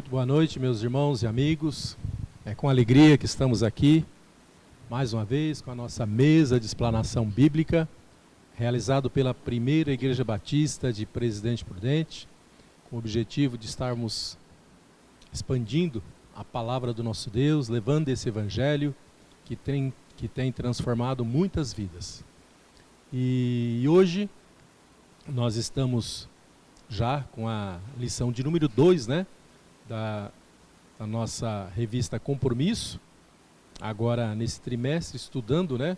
Muito boa noite, meus irmãos e amigos. É com alegria que estamos aqui, mais uma vez, com a nossa mesa de explanação bíblica, realizado pela Primeira Igreja Batista de Presidente Prudente, com o objetivo de estarmos expandindo a palavra do nosso Deus, levando esse evangelho que tem transformado muitas vidas. E hoje nós estamos já com a lição de número 2, né? Da nossa revista Compromisso, agora nesse trimestre, estudando, né,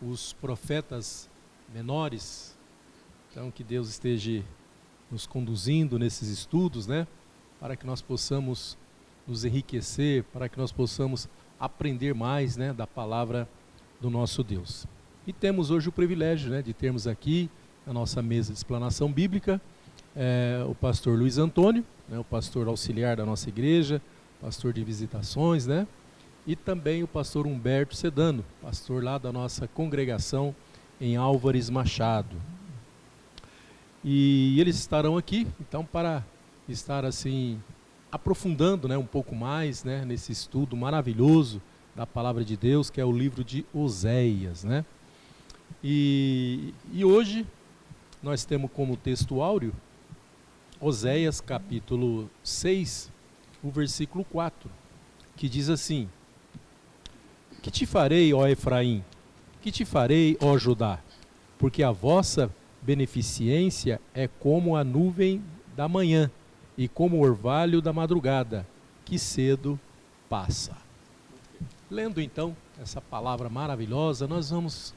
os profetas menores. Então, que Deus esteja nos conduzindo nesses estudos, né, para que nós possamos nos enriquecer, para que nós possamos aprender mais, né, da palavra do nosso Deus. E temos hoje o privilégio, né, de termos aqui na nossa mesa de explanação bíblica o pastor Luiz Antônio, né, o pastor auxiliar da nossa igreja, pastor de visitações, né, e também o pastor Humberto Sedano, pastor lá da nossa congregação em Álvares Machado. E eles estarão aqui, então, para estar assim aprofundando, né, um pouco mais, né, nesse estudo maravilhoso da palavra de Deus, que é o livro de Oséias, né? E hoje nós temos como texto áureo Oséias capítulo 6, o versículo 4, que diz assim: Que te farei, ó Efraim? Que te farei, ó Judá? Porque a vossa beneficência é como a nuvem da manhã e como o orvalho da madrugada, que cedo passa. Lendo então essa palavra maravilhosa, nós vamos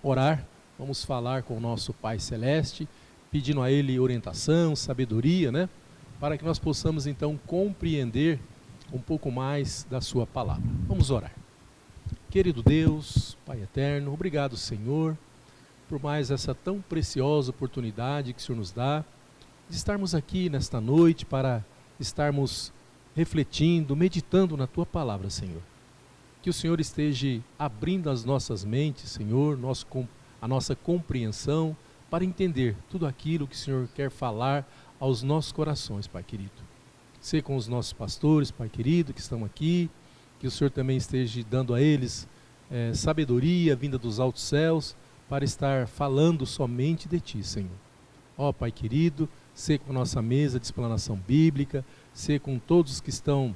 orar, vamos falar com o nosso Pai Celeste, pedindo a Ele orientação, sabedoria, né? Para que nós possamos então compreender um pouco mais da sua palavra. Vamos orar. Querido Deus, Pai eterno, obrigado, Senhor, por mais essa tão preciosa oportunidade que o Senhor nos dá de estarmos aqui nesta noite para estarmos refletindo, meditando na tua palavra, Senhor. Que o Senhor esteja abrindo as nossas mentes, Senhor, a nossa compreensão, para entender tudo aquilo que o Senhor quer falar aos nossos corações, Pai querido. Ser com os nossos pastores, Pai querido, que estão aqui, que o Senhor também esteja dando a eles sabedoria vinda dos altos céus, para estar falando somente de Ti, Senhor. Ó Pai querido, ser com a nossa mesa de explanação bíblica, ser com todos que estão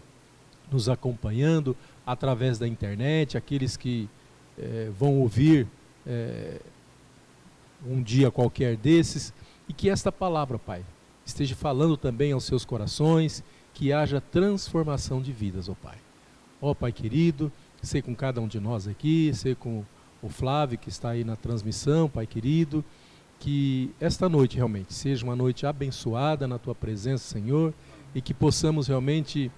nos acompanhando através da internet, aqueles que vão ouvir um dia qualquer desses, e que esta palavra, Pai, esteja falando também aos seus corações, que haja transformação de vidas, ó Pai. Ó Pai querido, sei com cada um de nós aqui, sei com o Flávio que está aí na transmissão, Pai querido, que esta noite realmente seja uma noite abençoada na Tua presença, Senhor, e que possamos realmente,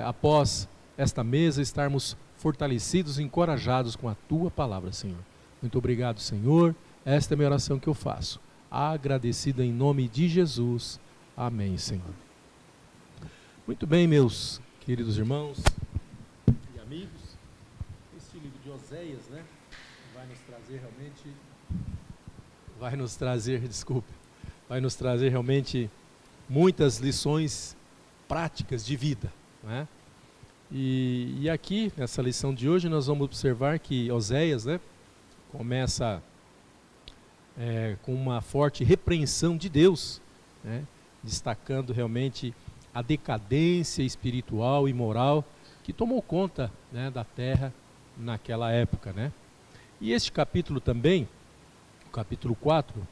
após esta mesa, estarmos fortalecidos e encorajados com a Tua palavra, Senhor. Muito obrigado, Senhor. Esta é a minha oração que eu faço, agradecido em nome de Jesus. Amém, Senhor. Muito bem, meus queridos irmãos e amigos, este livro de Oséias, né, vai nos trazer realmente muitas lições práticas de vida, né? E aqui, nessa lição de hoje, nós vamos observar que Oséias, né, começa com uma forte repreensão de Deus, né, destacando realmente a decadência espiritual e moral que tomou conta, né, da terra naquela época, né? E este capítulo também, o capítulo 4,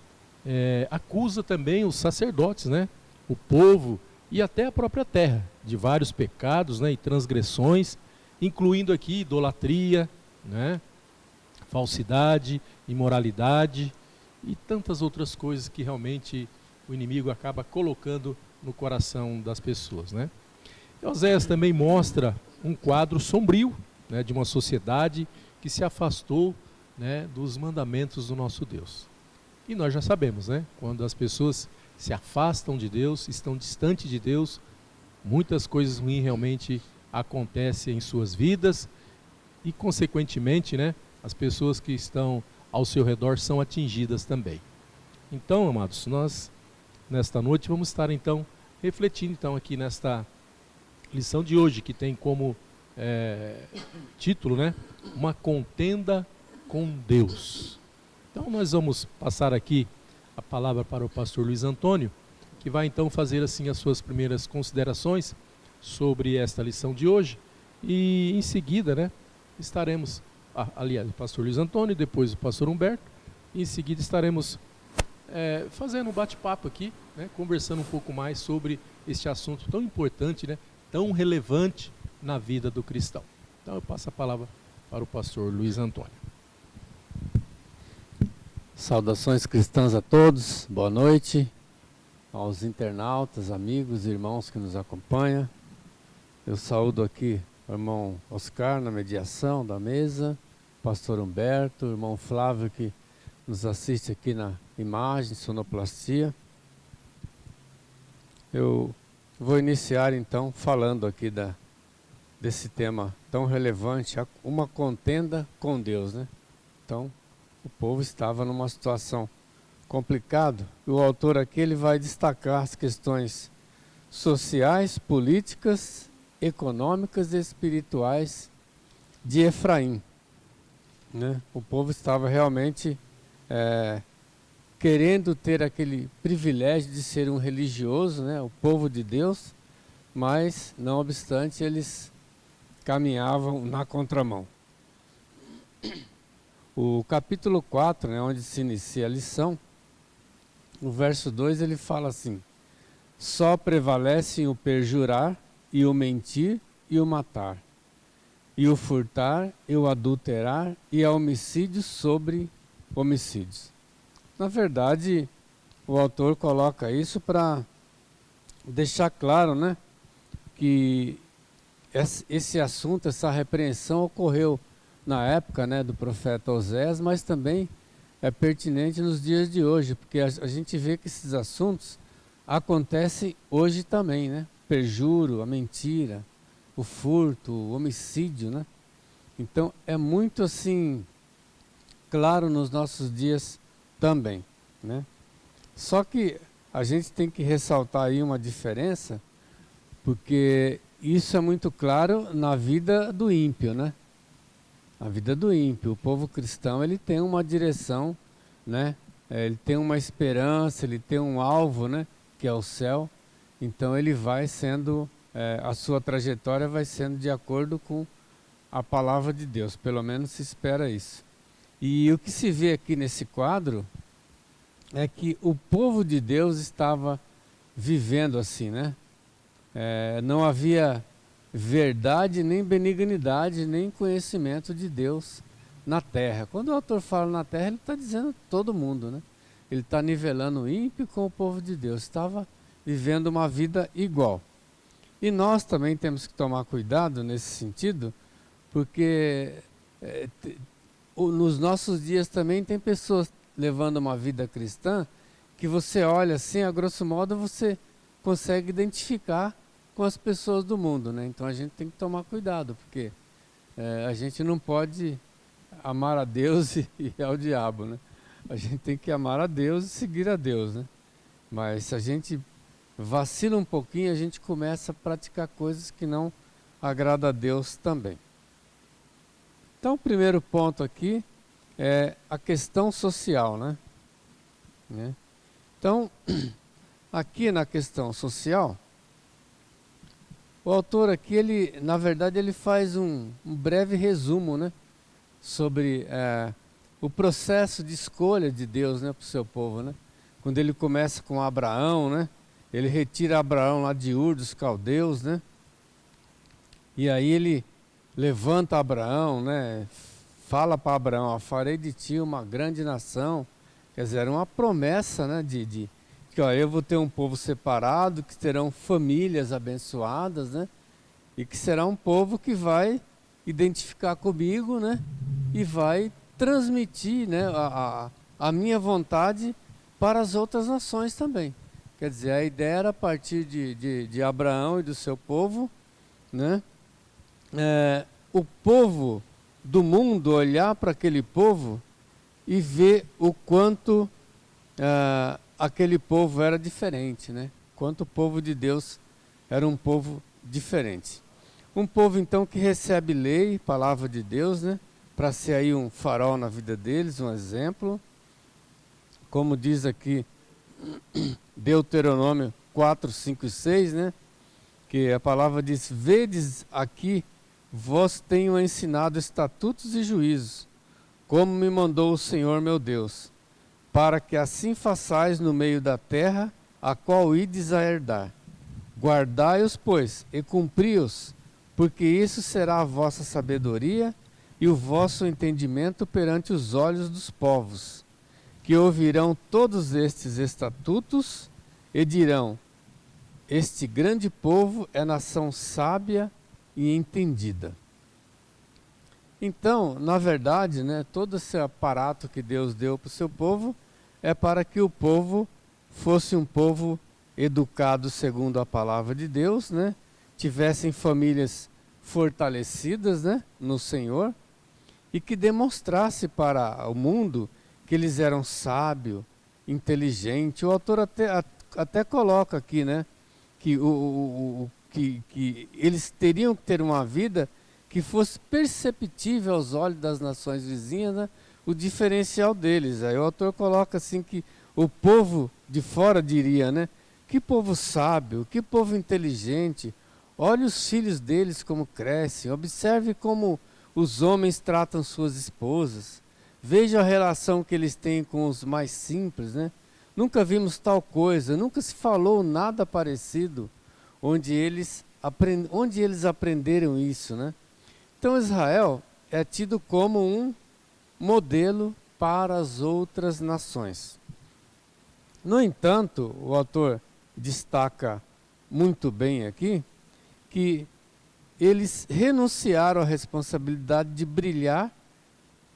acusa também os sacerdotes, né, o povo e até a própria terra, de vários pecados, né, e transgressões, incluindo aqui idolatria, né, falsidade, imoralidade e tantas outras coisas que realmente o inimigo acaba colocando no coração das pessoas, né? E Oséias também mostra um quadro sombrio, né, de uma sociedade que se afastou, né, dos mandamentos do nosso Deus. E nós já sabemos, né, quando as pessoas se afastam de Deus, estão distantes de Deus, muitas coisas ruins realmente acontecem em suas vidas e, consequentemente, né, as pessoas que estão ao seu redor são atingidas também. Então, amados, nós nesta noite vamos estar então refletindo então aqui nesta lição de hoje, que tem como título, né, uma contenda com Deus. Então nós vamos passar aqui a palavra para o pastor Luiz Antônio, que vai então fazer assim as suas primeiras considerações sobre esta lição de hoje, e em seguida, né, estaremos, aliás, o pastor Luiz Antônio, depois o pastor Humberto, e em seguida estaremos fazendo um bate-papo aqui, né, conversando um pouco mais sobre este assunto tão importante, né, tão relevante na vida do cristão. Então eu passo a palavra para o pastor Luiz Antônio. Saudações cristãs a todos, boa noite aos internautas, amigos e irmãos que nos acompanham. Eu saúdo aqui o irmão Oscar na mediação da mesa, pastor Humberto, o irmão Flávio que nos assiste aqui na imagem, sonoplastia. Eu vou iniciar então falando aqui desse tema tão relevante, uma contenda com Deus, né? Então, o povo estava numa situação complicada. O autor aqui ele vai destacar as questões sociais, políticas, econômicas e espirituais de Efraim, né? O povo estava realmente querendo ter aquele privilégio de ser um religioso, né? O povo de Deus, mas, não obstante, eles caminhavam na contramão. O capítulo 4, né, onde se inicia a lição, o verso 2 ele fala assim: só prevalecem o perjurar e o mentir e o matar, e o furtar e o adulterar, e há homicídios sobre homicídios. Na verdade, o autor coloca isso para deixar claro, né, que esse assunto, essa repreensão ocorreu na época, né, do profeta Oséias, mas também é pertinente nos dias de hoje, porque a gente vê que esses assuntos acontecem hoje também, né? Perjuro, a mentira, o furto, o homicídio, né? Então é muito assim claro nos nossos dias também, né? Só que a gente tem que ressaltar aí uma diferença, porque isso é muito claro na vida do ímpio, né? A vida do ímpio, o povo cristão, ele tem uma direção, né? Ele tem uma esperança, ele tem um alvo, né? Que é o céu. Então ele vai sendo, a sua trajetória vai sendo de acordo com a palavra de Deus, pelo menos se espera isso. E o que se vê aqui nesse quadro é que o povo de Deus estava vivendo assim, né? Não havia verdade, nem benignidade, nem conhecimento de Deus na terra. Quando o autor fala na terra, ele está dizendo todo mundo, né? Ele está nivelando o ímpio com o povo de Deus. Estava vivendo uma vida igual. E nós também temos que tomar cuidado nesse sentido, porque nos nossos dias também tem pessoas levando uma vida cristã que você olha assim, a grosso modo, você consegue identificar com as pessoas do mundo, né? Então a gente tem que tomar cuidado, porque a gente não pode amar a Deus e ao diabo, né? A gente tem que amar a Deus e seguir a Deus, né? Mas se a gente vacila um pouquinho, a gente começa a praticar coisas que não agradam a Deus também. Então o primeiro ponto aqui é a questão social, né? Então, aqui na questão social, o autor aqui, ele, na verdade, ele faz um breve resumo, né, sobre o processo de escolha de Deus, né, para o seu povo, né? Quando ele começa com Abraão, né, ele retira Abraão lá de Ur dos Caldeus, né? E aí ele levanta Abraão, né, fala para Abraão: farei de ti uma grande nação. Quer dizer, era uma promessa, né, que eu vou ter um povo separado, que terão famílias abençoadas, né? E que será um povo que vai identificar comigo, né? E vai transmitir, né, a minha vontade para as outras nações também. Quer dizer, a ideia era a partir de Abraão e do seu povo, né? O povo do mundo olhar para aquele povo e ver o quanto aquele povo era diferente, né? Quanto o povo de Deus era um povo diferente. Um povo então que recebe lei, palavra de Deus, né, para ser aí um farol na vida deles, um exemplo. Como diz aqui Deuteronômio 4, 5 e 6, né, que a palavra diz: vedes aqui, vos tenho ensinado estatutos e juízos, como me mandou o Senhor meu Deus, para que assim façais no meio da terra, a qual ides a herdar. Guardai-os, pois, e cumpri-os, porque isso será a vossa sabedoria e o vosso entendimento perante os olhos dos povos, que ouvirão todos estes estatutos e dirão: este grande povo é nação sábia e entendida. Então, na verdade, né, todo esse aparato que Deus deu para o seu povo é para que o povo fosse um povo educado segundo a palavra de Deus, né, tivessem famílias fortalecidas, né, no Senhor, e que demonstrasse para o mundo que eles eram sábios, inteligentes. O autor até coloca aqui, né, que eles teriam que ter uma vida que fosse perceptível aos olhos das nações vizinhas, né, o diferencial deles. Aí o autor coloca assim que o povo de fora diria, né, que povo sábio, que povo inteligente, olhe os filhos deles como crescem, observe como os homens tratam suas esposas, veja a relação que eles têm com os mais simples, né? Nunca vimos tal coisa, nunca se falou nada parecido onde eles aprenderam isso, né? Então Israel é tido como um modelo para as outras nações. No entanto, o autor destaca muito bem aqui que eles renunciaram à responsabilidade de brilhar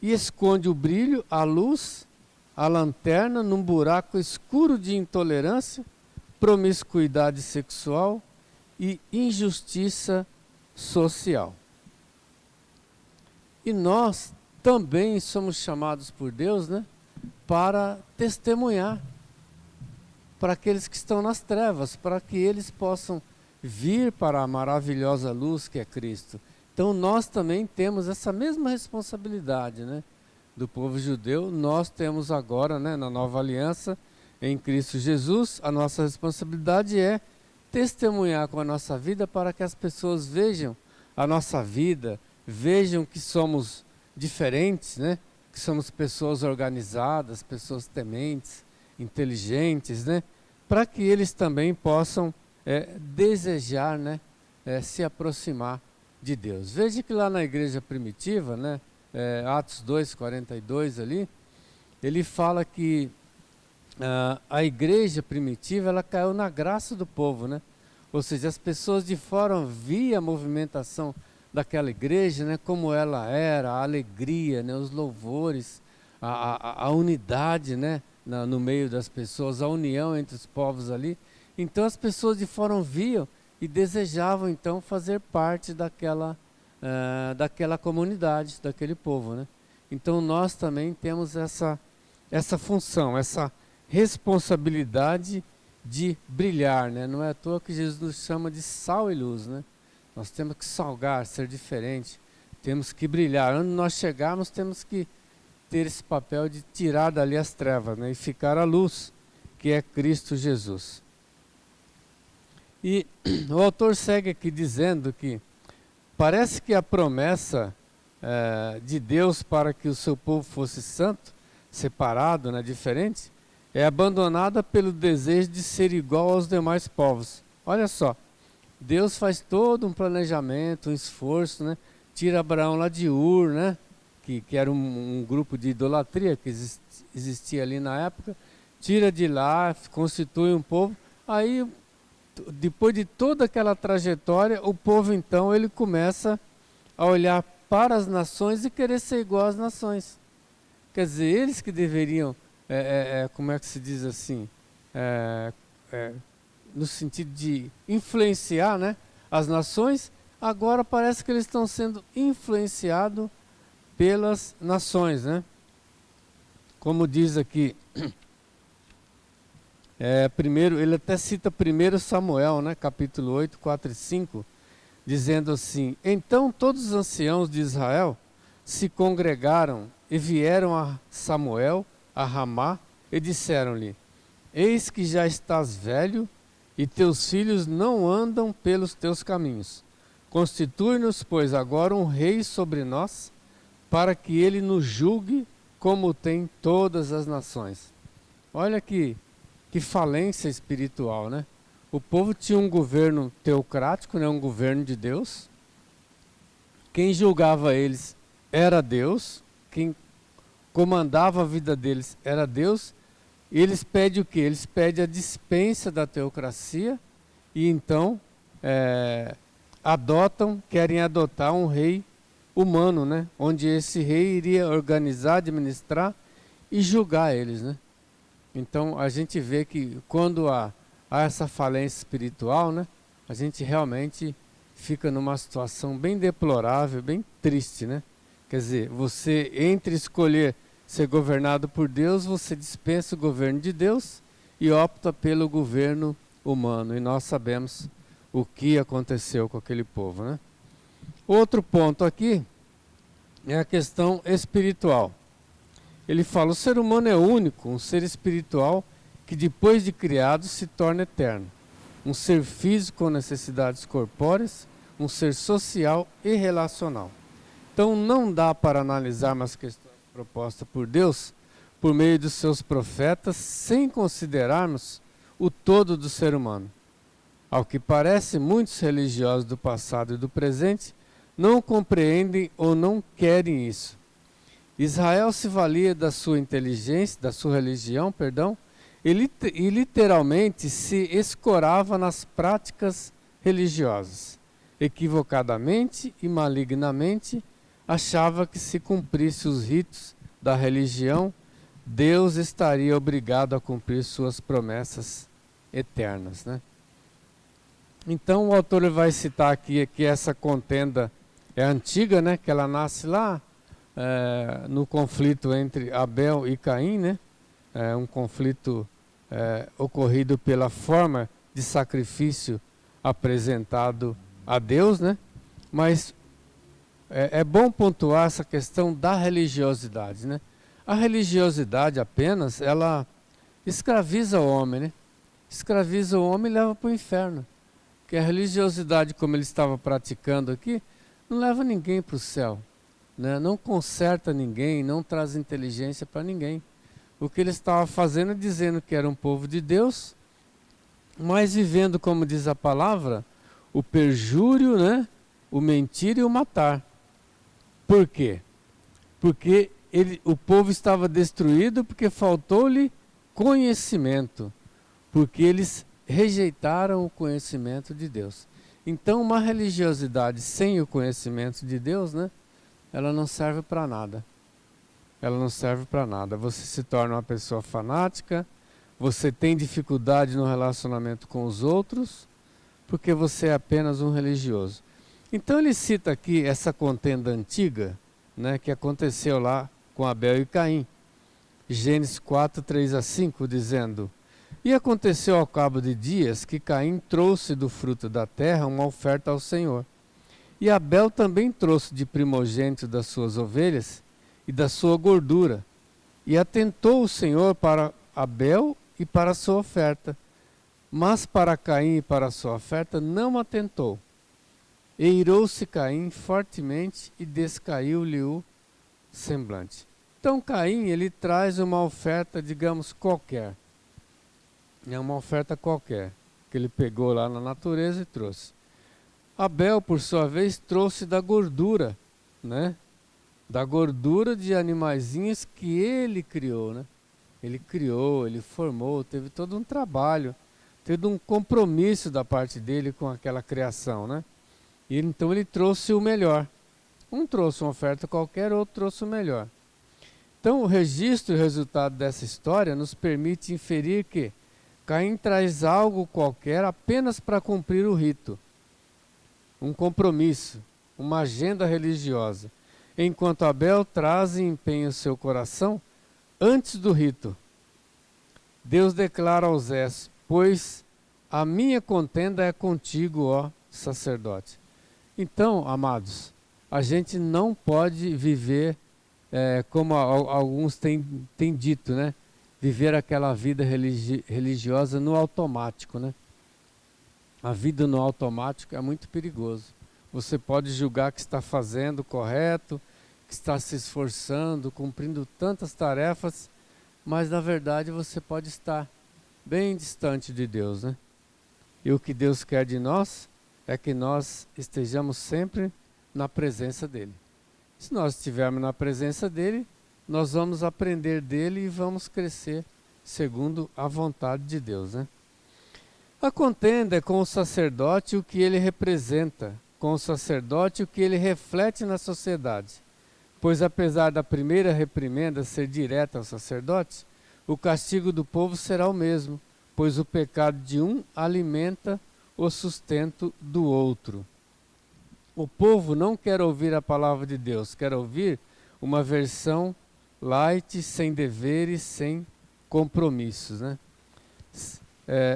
e esconde o brilho, a luz, a lanterna num buraco escuro de intolerância, promiscuidade sexual e injustiça social. E nós também somos chamados por Deus, né, para testemunhar para aqueles que estão nas trevas, para que eles possam vir para a maravilhosa luz que é Cristo. Então nós também temos essa mesma responsabilidade, né, do povo judeu. Nós temos agora, né, na nova aliança, em Cristo Jesus, a nossa responsabilidade é testemunhar com a nossa vida para que as pessoas vejam a nossa vida, vejam que somos diferentes, né, que somos pessoas organizadas, pessoas tementes, inteligentes, né, para que eles também possam desejar, né, se aproximar de Deus. Veja que lá na igreja primitiva, né, Atos 2:42 ali, ele fala que a igreja primitiva ela caiu na graça do povo, né? Ou seja, as pessoas de fora viam a movimentação daquela igreja, né, como ela era, a alegria, né, os louvores, a unidade, né, no meio das pessoas, a união entre os povos ali. Então as pessoas de fora viam e desejavam então fazer parte daquela comunidade, daquele povo, né? Então nós também temos essa função, essa responsabilidade de brilhar, né? Não é à toa que Jesus nos chama de sal e luz, né? Nós temos que salgar, ser diferente, temos que brilhar. Onde nós chegarmos, temos que ter esse papel de tirar dali as trevas, né? E ficar a luz, que é Cristo Jesus. E o autor segue aqui dizendo que parece que a promessa de Deus para que o seu povo fosse santo, separado, né, diferente, é abandonada pelo desejo de ser igual aos demais povos. Olha só, Deus faz todo um planejamento, um esforço, né? Tira Abraão lá de Ur, né? Que era um grupo de idolatria que existia ali na época, tira de lá, constitui um povo. Aí, depois de toda aquela trajetória, o povo então ele começa a olhar para as nações e querer ser igual às nações. Quer dizer, eles que deveriam, como é que se diz assim, no sentido de influenciar, né, as nações, agora parece que eles estão sendo influenciados pelas nações, né? Como diz aqui, primeiro, ele até cita 1 Samuel, né, capítulo 8, 4 e 5, dizendo assim: Então todos os anciãos de Israel se congregaram e vieram a Samuel, a Ramá, e disseram-lhe: Eis que já estás velho, e teus filhos não andam pelos teus caminhos. Constitui-nos, pois, agora um rei sobre nós, para que ele nos julgue como tem todas as nações. Olha que falência espiritual, né? O povo tinha um governo teocrático, né? Um governo de Deus. Quem julgava eles era Deus, quem comandava a vida deles era Deus. E eles pedem o quê? Eles pedem a dispensa da teocracia e então querem adotar um rei humano, né? Onde esse rei iria organizar, administrar e julgar eles, né? Então a gente vê que quando há essa falência espiritual, né? A gente realmente fica numa situação bem deplorável, bem triste, né? Quer dizer, você entre escolher ser governado por Deus, você dispensa o governo de Deus e opta pelo governo humano. E nós sabemos o que aconteceu com aquele povo, né? Outro ponto aqui é a questão espiritual. Ele fala: o ser humano é único, um ser espiritual que depois de criado se torna eterno. Um ser físico com necessidades corpóreas, um ser social e relacional. Então não dá para analisarmos as questões propostas por Deus por meio dos seus profetas sem considerarmos o todo do ser humano. Ao que parece, muitos religiosos do passado e do presente não compreendem ou não querem isso. Israel se valia da sua inteligência, da sua religião, e literalmente se escorava nas práticas religiosas. Equivocadamente e malignamente, achava que se cumprisse os ritos da religião, Deus estaria obrigado a cumprir suas promessas eternas, né? Então o autor vai citar aqui que essa contenda é antiga, né? Que ela nasce lá no conflito entre Abel e Caim, né? Um conflito ocorrido pela forma de sacrifício apresentado a Deus, né? Mas é bom pontuar essa questão da religiosidade, né? A religiosidade apenas, ela escraviza o homem, né? Escraviza o homem e leva para o inferno. Porque a religiosidade, como ele estava praticando aqui, não leva ninguém para o céu, né? Não conserta ninguém, não traz inteligência para ninguém. O que ele estava fazendo é dizendo que era um povo de Deus, mas vivendo, como diz a palavra, o perjúrio, né? O mentir e o matar. Por quê? Porque o povo estava destruído porque faltou-lhe conhecimento, porque eles rejeitaram o conhecimento de Deus. Então, uma religiosidade sem o conhecimento de Deus, né, ela não serve para nada. Ela não serve para nada. Você se torna uma pessoa fanática, você tem dificuldade no relacionamento com os outros, porque você é apenas um religioso. Então ele cita aqui essa contenda antiga, né, que aconteceu lá com Abel e Caim. Gênesis 4, 3 a 5, dizendo: E aconteceu ao cabo de dias que Caim trouxe do fruto da terra uma oferta ao Senhor. E Abel também trouxe de primogênito das suas ovelhas e da sua gordura. E atentou o Senhor para Abel e para a sua oferta. Mas para Caim e para a sua oferta não atentou. E irou-se Caim fortemente e descaiu-lhe o semblante. Então Caim, ele traz uma oferta, digamos, qualquer. É uma oferta qualquer, que ele pegou lá na natureza e trouxe. Abel, por sua vez, trouxe da gordura, né? Da gordura de animaizinhos que ele criou, né? Ele criou, ele formou, teve todo um trabalho, teve um compromisso da parte dele com aquela criação, né? E então ele trouxe o melhor. Um trouxe uma oferta qualquer, outro trouxe o melhor. Então o registro e o resultado dessa história nos permite inferir que Caim traz algo qualquer apenas para cumprir o rito, um compromisso, uma agenda religiosa, enquanto Abel traz e empenha o seu coração antes do rito. Deus declara a Osés: pois a minha contenda é contigo, ó sacerdote. Então, amados, a gente não pode viver, como alguns têm dito, né? Viver aquela vida religiosa no automático, né? A vida no automático é muito perigoso. Você pode julgar que está fazendo o correto, que está se esforçando, cumprindo tantas tarefas, mas na verdade você pode estar bem distante de Deus, né? E o que Deus quer de nós é que nós estejamos sempre na presença dEle. Se nós estivermos na presença dEle, nós vamos aprender dEle e vamos crescer segundo a vontade de Deus, né? A contenda é com o sacerdote o que ele representa, com o sacerdote o que ele reflete na sociedade. Pois apesar da primeira reprimenda ser direta ao sacerdote, o castigo do povo será o mesmo, pois o pecado de um alimenta o sustento do outro. O povo não quer ouvir a palavra de Deus, quer ouvir uma versão light, sem deveres, sem compromissos, né?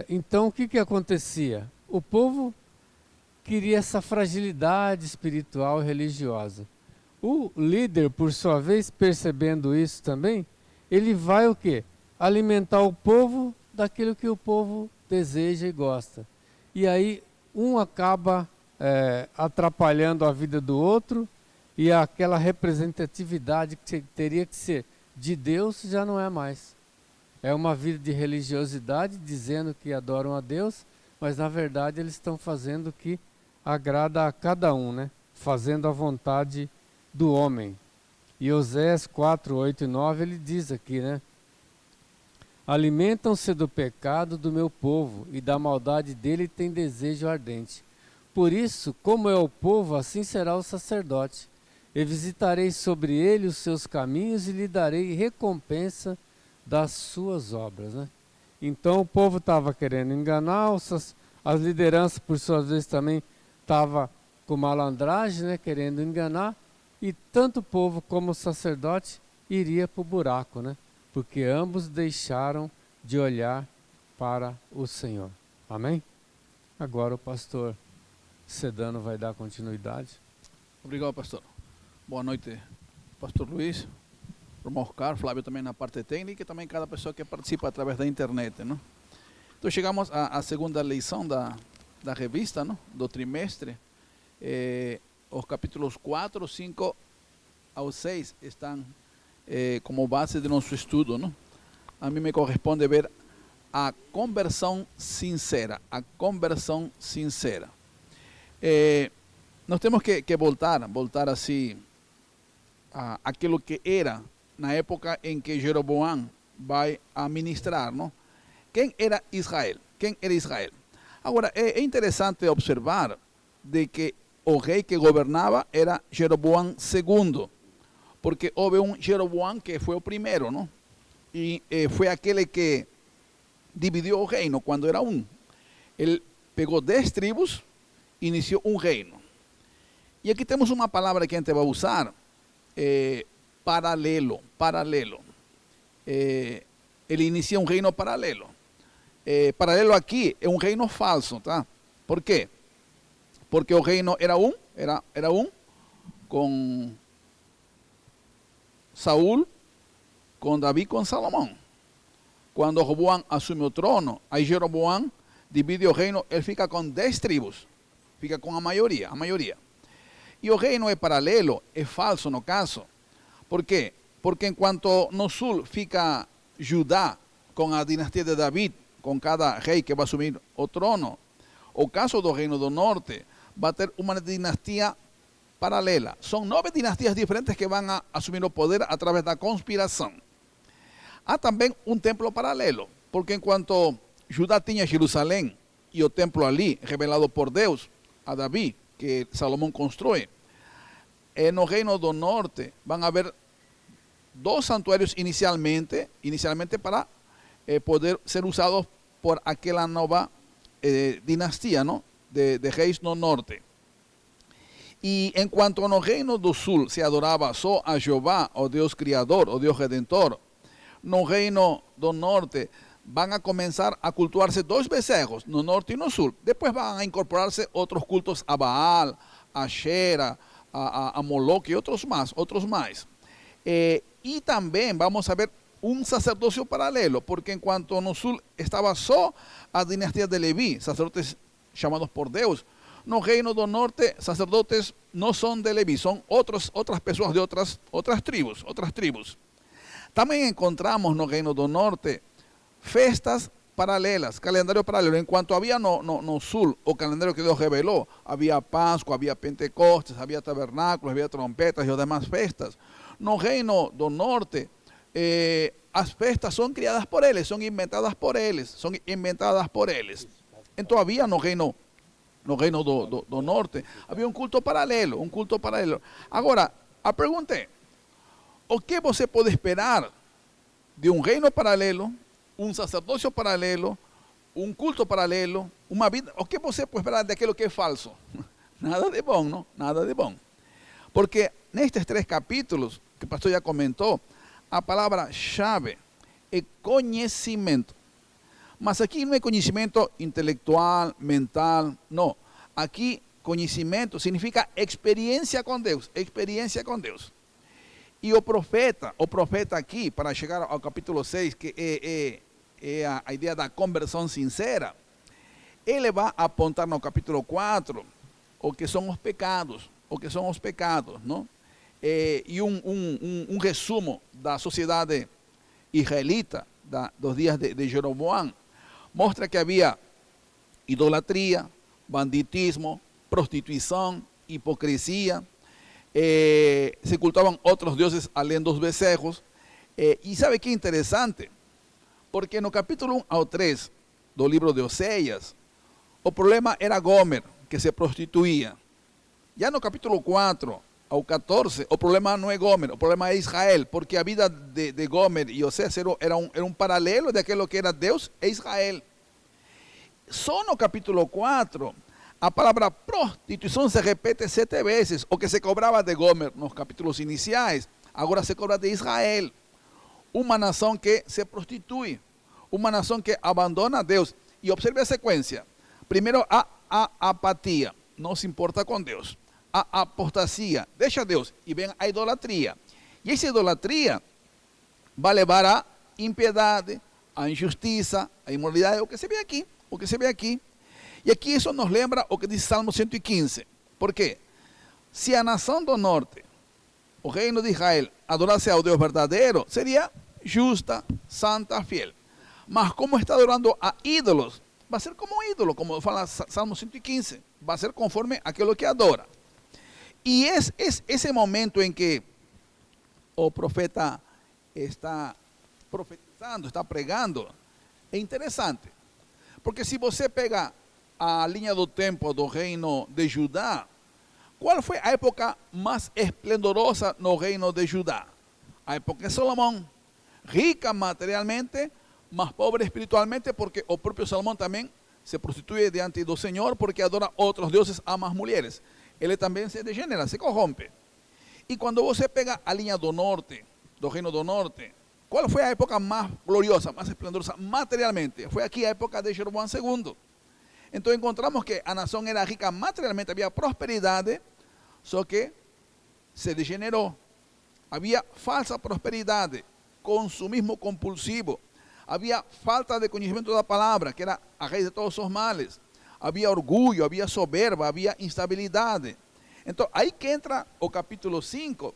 Então o que acontecia? O povo queria essa fragilidade espiritual e religiosa. O líder, por sua vez, percebendo isso também, ele vai o quê? Alimentar o povo daquilo que o povo deseja e gosta. E aí um acaba atrapalhando a vida do outro, e aquela representatividade que teria que ser de Deus já não é mais. É uma vida de religiosidade, dizendo que adoram a Deus, mas na verdade eles estão fazendo o que agrada a cada um, né? Fazendo a vontade do homem. E Oséias 4, 8 e 9, ele diz aqui, né? Alimentam-se do pecado do meu povo, e da maldade dele tem desejo ardente. Por isso, como é o povo, assim será o sacerdote. E visitarei sobre ele os seus caminhos e lhe darei recompensa das suas obras, né? Então o povo estava querendo enganar, as lideranças por suas vezes também estavam com malandragem, né? Querendo enganar, e tanto o povo como o sacerdote iria para o buraco, né? Porque ambos deixaram de olhar para o Senhor. Amém? Agora o pastor Sedano vai dar continuidade. Obrigado, pastor. Boa noite, pastor Luiz, irmão Carlos, Flávio também na parte técnica, e também cada pessoa que participa através da internet, não? Então chegamos à segunda lição da revista, não? Do trimestre. Os capítulos 4, 5 ao 6 estão como base de nosso estudo, não? A mim me corresponde ver a conversão sincera, a conversão sincera. Nós temos que voltar assim a aquilo que era na época em que Jeroboão vai a ministrar, não? Quem era Israel? Quem era Israel? Agora, é interessante observar de que o rei que governava era Jeroboão II, porque houve um Jeroboão que foi o primeiro, não? E foi aquele que dividiu o reino quando era um. Ele pegou 10 tribos e iniciou um reino. E aqui temos uma palavra que a gente vai usar, paralelo. Ele inicia um reino paralelo. Paralelo aqui é um reino falso, tá? Por quê? Porque o reino era um com Saul, com Davi, com Salomão. Quando Roboão assume o trono, aí Jeroboão divide o reino, ele fica com 10 tribos, fica com a maioria. E o reino é paralelo, é falso no caso. Por quê? Porque enquanto no sul fica Judá com a dinastia de Davi, com cada rei que vai assumir o trono, o caso do reino do norte vai ter uma dinastia paralela. São 9 dinastias diferentes que vão a assumir o poder através da conspiração. Há também um templo paralelo, porque enquanto Judá tinha Jerusalém e o templo ali, revelado por Deus a Davi, que Salomão constrói, no reino do norte vão haver 2 santuários inicialmente para poder ser usados por aquela nova dinastia, ¿no? de reis no norte. E enquanto no reino do sul se adorava só a Jeová, o Deus Criador, o Deus Redentor, no reino do norte vão a começar a cultuar-se 2 bezerros, no norte e no sul. Depois vão a incorporar-se outros cultos a Baal, a Shera, a Moloch y otros más. Y también vamos a ver un sacerdocio paralelo, porque en cuanto a Nosul estaba só a dinastía de Leví, sacerdotes llamados por Deus. No reino do norte, sacerdotes no son de Leví, son otras personas de otras tribus. También encontramos no reino do norte festas paralelas, calendario paralelo. En cuanto había no sul, o calendario que Dios reveló, había Pascua, había Pentecostes, había tabernáculos, había trompetas y las demás festas. No reino do norte, as festas son criadas por eles, son inventadas por eles. Entonces había no reino do norte, havia um culto paralelo. Agora, a pergunta é, o que você pode esperar de um reino paralelo, um sacerdócio paralelo, um culto paralelo, uma vida? O que você pode esperar daquilo que é falso? Nada de bom, não? Nada de bom. Porque nestes 3 capítulos, que o pastor já comentou, a palavra-chave é conhecimento. Mas aqui não é conhecimento intelectual, mental, não. Aqui, conhecimento significa experiência com Deus. E o profeta aqui, para chegar ao capítulo 6, que é a ideia da conversão sincera, ele vai apontar no capítulo 4 o que são os pecados, não? E um resumo da sociedade israelita dos dias de Jeroboam. Mostra que havia idolatria, banditismo, prostituição, hipocrisia, se cultavam outros deuses além dos bezerros. E sabe que interessante? Porque no capítulo 1 ao 3 do livro de Oséias, o problema era Gomer, que se prostituía. Já no capítulo 4 ao 14, o problema não é Gomer, o problema é Israel, porque a vida de Gomer e Oséias era um paralelo daquilo que era Deus e Israel. Só no capítulo 4, a palavra prostituição se repete 7 vezes. O que se cobrava de Gomer nos capítulos iniciais, agora se cobra de Israel. Uma nação que se prostitui, uma nação que abandona a Deus. E observe a sequência. Primeiro, a apatia, não se importa com Deus. A apostasia, deixa Deus. E vem a idolatria. E essa idolatria vai levar a impiedade, a injustiça, a imoralidade, o que se vê aqui. E aqui isso nos lembra o que diz Salmo 115. Por quê? Se a nação do norte, o reino de Israel, adorasse ao Deus verdadeiro, seria justa, santa, fiel. Mas como está adorando a ídolos, vai ser como um ídolo, como fala Salmo 115. Vai ser conforme aquilo que adora. E esse momento em que o profeta está profetizando, está pregando, é interessante. Porque se você pega a linha do tempo do reino de Judá, qual foi a época mais esplendorosa no reino de Judá? A época de Salomão. Rica materialmente, mas pobre espiritualmente, porque o próprio Salomão também se prostitui diante do Senhor, porque adora outros deuses, ama as mulheres. Ele também se degenera, se corrompe. E quando você pega a linha do norte, do reino do norte, qual foi a época mais gloriosa, mais esplendorosa materialmente? Foi aqui a época de Jeroboam II. Então encontramos que a nação era rica materialmente, havia prosperidade, só que se degenerou. Havia falsa prosperidade, consumismo compulsivo, havia falta de conhecimento da palavra, que era a raiz de todos os males. Havia orgulho, havia soberba, havia instabilidade. Então aí que entra o capítulo 5,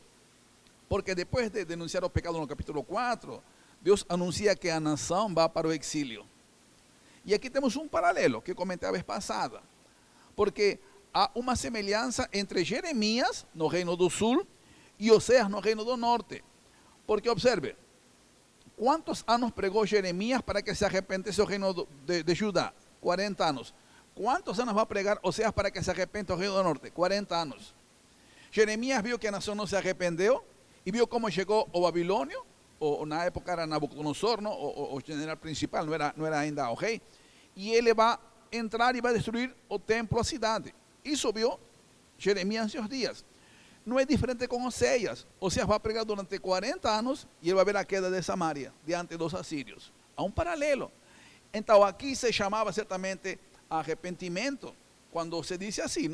porque depois de denunciar o pecado no capítulo 4, Deus anuncia que a nação vai para o exílio. E aqui temos um paralelo que comentei a vez passada, porque há uma semelhança entre Jeremias, no reino do sul, e Oséias, no reino do norte. Porque observe, quantos anos pregou Jeremias para que se arrependesse o reino de Judá? 40 anos. Quantos anos vai pregar Oséias para que se arrependa o reino do norte? 40 anos. Jeremias viu que a nação não se arrependeu, e viu como chegou o Babilônio, ou na época era Nabucodonosor, não? O general principal, não era ainda o rei, e ele vai entrar e vai destruir o templo, a cidade. Isso viu Jeremias em seus dias. Não é diferente com Oséias. Oséias vai pregar durante 40 anos e ele vai ver a queda de Samaria diante dos assírios. Há um paralelo. Então aqui se chamava certamente arrependimento, quando se diz assim,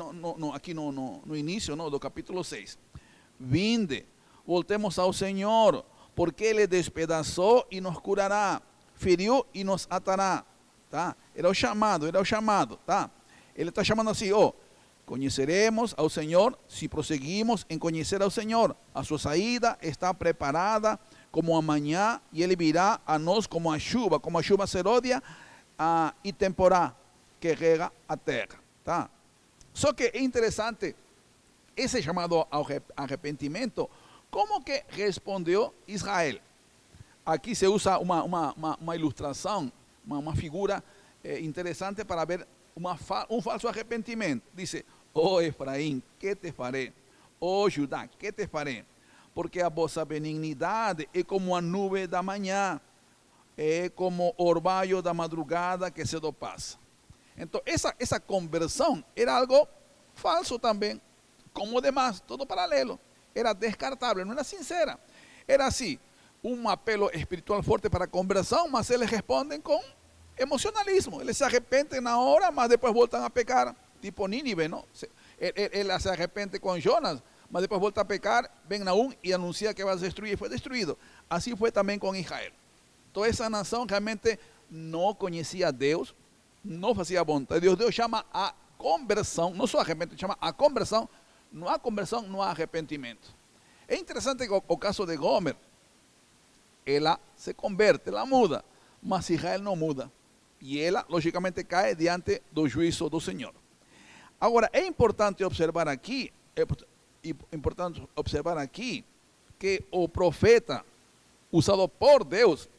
aqui no início do capítulo 6, vinde, voltemos ao Senhor, porque Ele despedaçou e nos curará, feriu e nos atará, tá? Era o chamado, tá? Ele está chamando assim, conheceremos ao Senhor se prosseguimos em conhecer ao Senhor. A sua saída está preparada como amanhã e Ele virá a nós como a chuva seródia e temporá que rega a terra, tá? Só que é interessante esse chamado ao arrependimento, como que respondeu Israel. Aqui se usa uma ilustração, uma figura interessante para ver um falso arrependimento. Diz, Efraim, que te farei? Judá, que te farei? Porque a vossa benignidade é como a nuvem da manhã, é como orvalho da madrugada que cedo passa. Então, essa conversão era algo falso também, como demais, todo paralelo. Era descartável, não era sincera. Era assim, um apelo espiritual forte para a conversão, mas eles respondem com emocionalismo. Eles se arrependem na hora, mas depois voltam a pecar. Tipo Nínive, ¿no? Ele se arrepende com Jonas, mas depois volta a pecar, vem Naum e anuncia que vai se destruir, e foi destruído. Assim foi também com Israel. Toda essa nação realmente não conhecia a Deus, não fazia a vontade de Deus. Deus chama a conversão, não só arrependimento, chama a conversão. Não há conversão, não há arrependimento. É interessante que o caso de Gomer, ela se converte, ela muda, mas Israel não muda. E ela, logicamente, cai diante do juízo do Senhor. Agora, é importante observar aqui que o profeta, usado por Deus,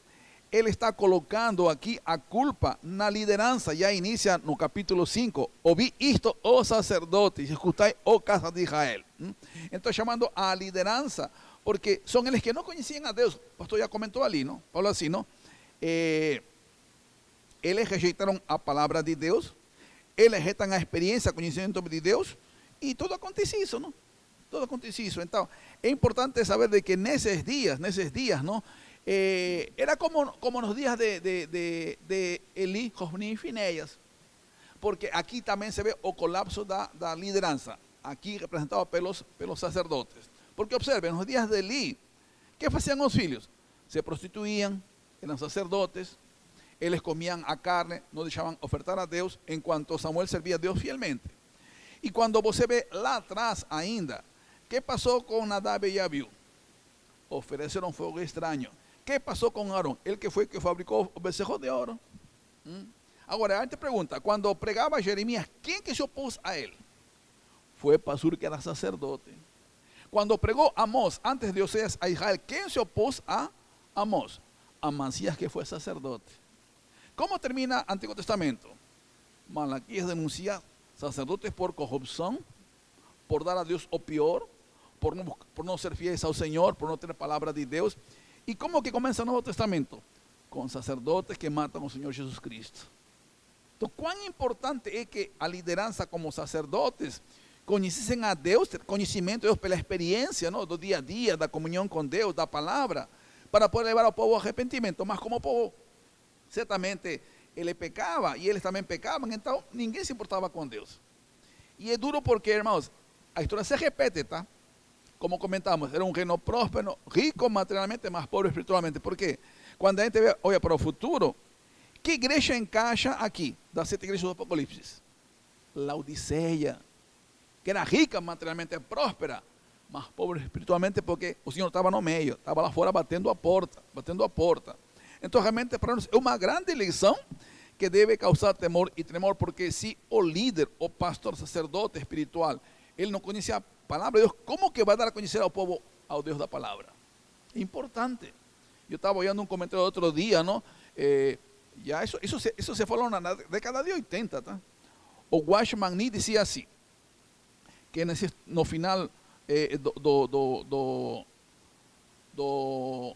ele está colocando aqui a culpa na liderança. Já inicia no capítulo 5. Ouvi isto, ó sacerdotes, escutai, ó casa de Israel. Então, chamando a liderança, porque são eles que não conheciam a Deus. O pastor já comentou ali, não? Falou assim, não? Eles rejeitaram a palavra de Deus, eles rejeitam a experiência, conhecimento de Deus, e tudo acontece isso, não? Tudo acontece isso. Então, é importante saber de que nesses dias, não? Era como nos días de Eli, Jofni y Fineas, porque aquí también se ve o colapso da lideranza, aquí representado pelos sacerdotes. Porque observen, en los días de Eli, ¿qué hacían los filhos? Se prostituían, eran sacerdotes, ellos comían a carne, no dejaban ofertar a Dios, en cuanto Samuel servía a Dios fielmente. Y cuando você ve lá atrás ainda, ¿qué pasó con Nadab y Abiú? Ofereceram fuego extraño. ¿Qué pasó con Aarón? El que fue el que fabricó el becerro de oro. Ahora, a gente pergunta, cuando pregaba Jeremías, ¿quién que se opuso a él? Fue Pasur, que era sacerdote. Cuando pregó Amós, antes de Oseas, a Israel, ¿quién se opuso a Amós? Amasías, que fue sacerdote. ¿Cómo termina el Antiguo Testamento? Malaquías denuncia sacerdotes por corrupción, por dar a Dios o peor, por no ser fieles al Señor, por no tener palabra de Dios. ¿Y cómo que comienza el Nuevo Testamento? Con sacerdotes que matan al Señor Jesús Cristo. Entonces, ¿cuán importante es que a lideranza como sacerdotes conhecessem a Deus, ter conhecimento de Deus pela experiência, não, do dia a dia, da comunhão com Deus, da palavra, para poder levar ao povo ao arrependimento? Mas como o povo, certamente, ele pecava e eles também pecavam, então ninguém se importava com Deus. E é duro porque, irmãos, a história se repete, tá? Como comentamos, era um reino próspero, rico materialmente, mas pobre espiritualmente. Por quê? Quando a gente olha para o futuro, que igreja encaixa aqui, das 7 igrejas do Apocalipse? Laodiceia, que era rica materialmente, próspera, mas pobre espiritualmente, porque o Senhor estava no meio, estava lá fora batendo a porta. Então, realmente, para nós é uma grande lição que deve causar temor e tremor, porque se o líder, o pastor, sacerdote espiritual, ele não conhecia a palavra de Deus, como que vai dar a conhecer ao povo, ao Deus da palavra? É importante. Eu estava olhando um comentário outro dia, não? Isso se falou na década de 80, tá? O Watchman Nee dizia assim, que no final do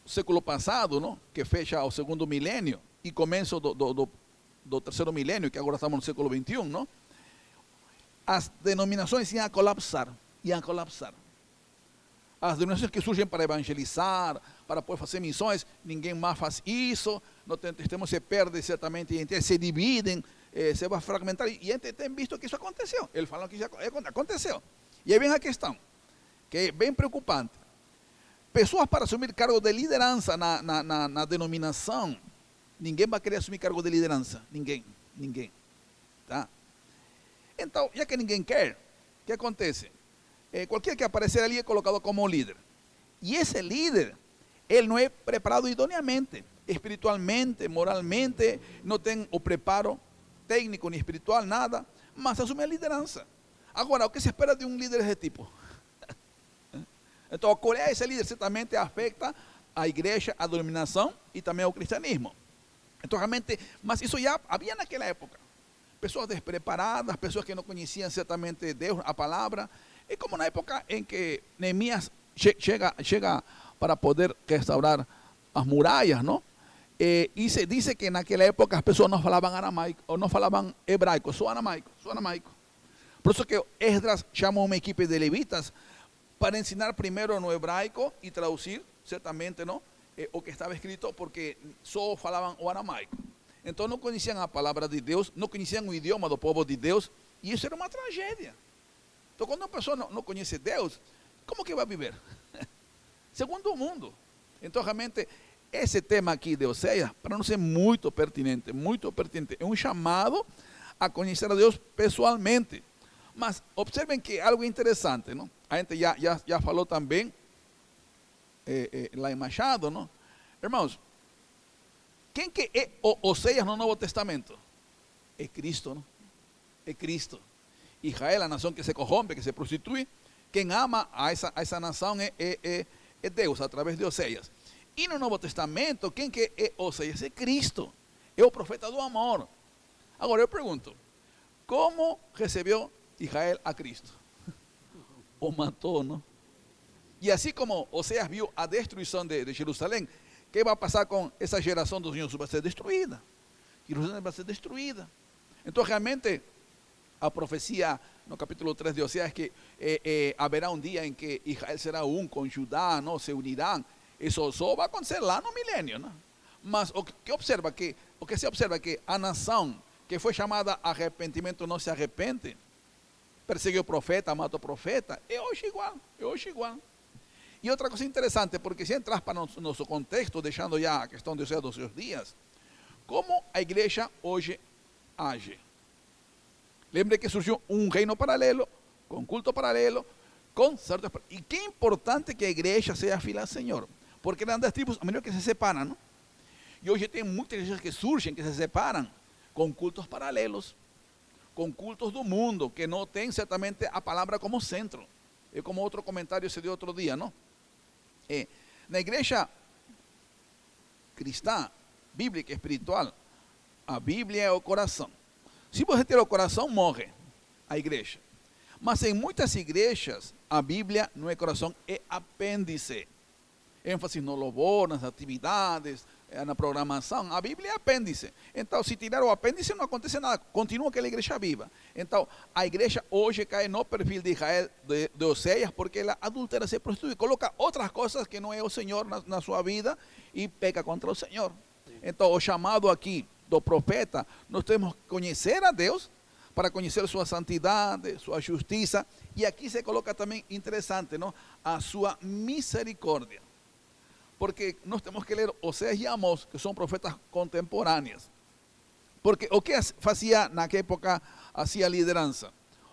século passado, não? Que fecha o segundo milênio e começo do terceiro milênio, que agora estamos no século 21, não? As denominações iam a colapsar. As denominações que surgem para evangelizar, para poder fazer missões, ninguém mais faz isso, no testemunho se perde certamente, se dividem, se vai fragmentar. E a gente tem visto que isso aconteceu. Eles falam que já aconteceu. E aí vem a questão, que é bem preocupante. Pessoas para assumir cargo de liderança na denominação, ninguém vai querer assumir cargo de liderança. Ninguém. Tá? Então, já que ninguém quer, o que acontece? Qualquer que aparecer ali é colocado como líder. E esse líder, ele não é preparado idoneamente, espiritualmente, moralmente, não tem o preparo técnico nem espiritual, nada, mas assume a liderança. Agora, o que se espera de um líder desse tipo? Então, escolher esse líder certamente afeta a igreja, a denominação e também ao cristianismo. Então, realmente, mas isso já havia naquela época. Pessoas despreparadas, pessoas que não conheciam certamente Deus, a palavra. É como na época em que Neemias chega para poder restaurar as muralhas, não? E se diz que naquela época as pessoas não falavam aramaico, ou não falavam hebraico, só aramaico. Por isso que Esdras chamou uma equipe de levitas para ensinar primeiro no hebraico e traduzir, certamente, não? O que estava escrito, porque só falavam o aramaico. Então não conheciam a palavra de Deus, não conheciam o idioma do povo de Deus, e isso era uma tragédia. Então quando uma pessoa não conhece Deus, como que vai viver? Segundo o mundo. Então realmente esse tema aqui de Oséias, para nós é muito pertinente, é um chamado a conhecer a Deus pessoalmente. Mas observem que algo interessante, não? A gente já falou também lá em Machado, não? Irmãos, quem que é Oséias no Novo Testamento? É Cristo, não? É Cristo. Israel, a nação que se corrompe, que se prostitui, quem ama a essa nação é Deus, através de Oséias. E no Novo Testamento, quem que é Oséias? É Cristo. É o profeta do amor. Agora eu pergunto, como recebeu Israel a Cristo? O matou, não? E assim como Oséias viu a destruição de Jerusalém, o que vai passar com essa geração dos judeus? Vai ser destruída. Jerusalém vai ser destruída. Então realmente a profecia no capítulo 3 de Oséias que haverá um dia em que Israel será um com Judá, não se unirão. Isso só vai acontecer lá no milênio, não? Mas o que se observa é que a nação que foi chamada a arrependimento não se arrepende, perseguiu o profeta, mata o profeta, é hoje igual. E outra coisa interessante, porque se entrar para o nosso contexto, deixando já a questão de Oséias dos seus dias, como a igreja hoje age. Lembre que surgiu um reino paralelo, com culto paralelo, com certos... E que importante que a igreja seja fiel ao Senhor, porque eram das tribos, a melhor que se separam, não? E hoje tem muitas igrejas que surgem, que se separam, com cultos paralelos, com cultos do mundo, que não tem certamente a palavra como centro. É como outro comentário se deu outro dia, não? Na igreja cristã, bíblica, espiritual, a Bíblia é o coração. Se você ter o coração, morre a igreja. Mas em muitas igrejas, a Bíblia não é coração, é apêndice. ênfase no louvor, nas atividades, na programação. A Bíblia é apêndice. Então, se tirar o apêndice, não acontece nada. Continua aquela igreja viva. Então, a igreja hoje cai no perfil de Israel, de Oséias, porque ela adultera, se prostitui, coloca outras coisas que não é o Senhor na sua vida e peca contra o Senhor. Então, o chamado aqui do profeta, nós temos que conhecer a Deus para conhecer sua santidade, sua justiça. E aqui se coloca também, interessante, não? A sua misericórdia. Porque nós temos que ler Oséias e Amós, que são profetas contemporâneos. Porque o que fazia naquela época, hacía liderança?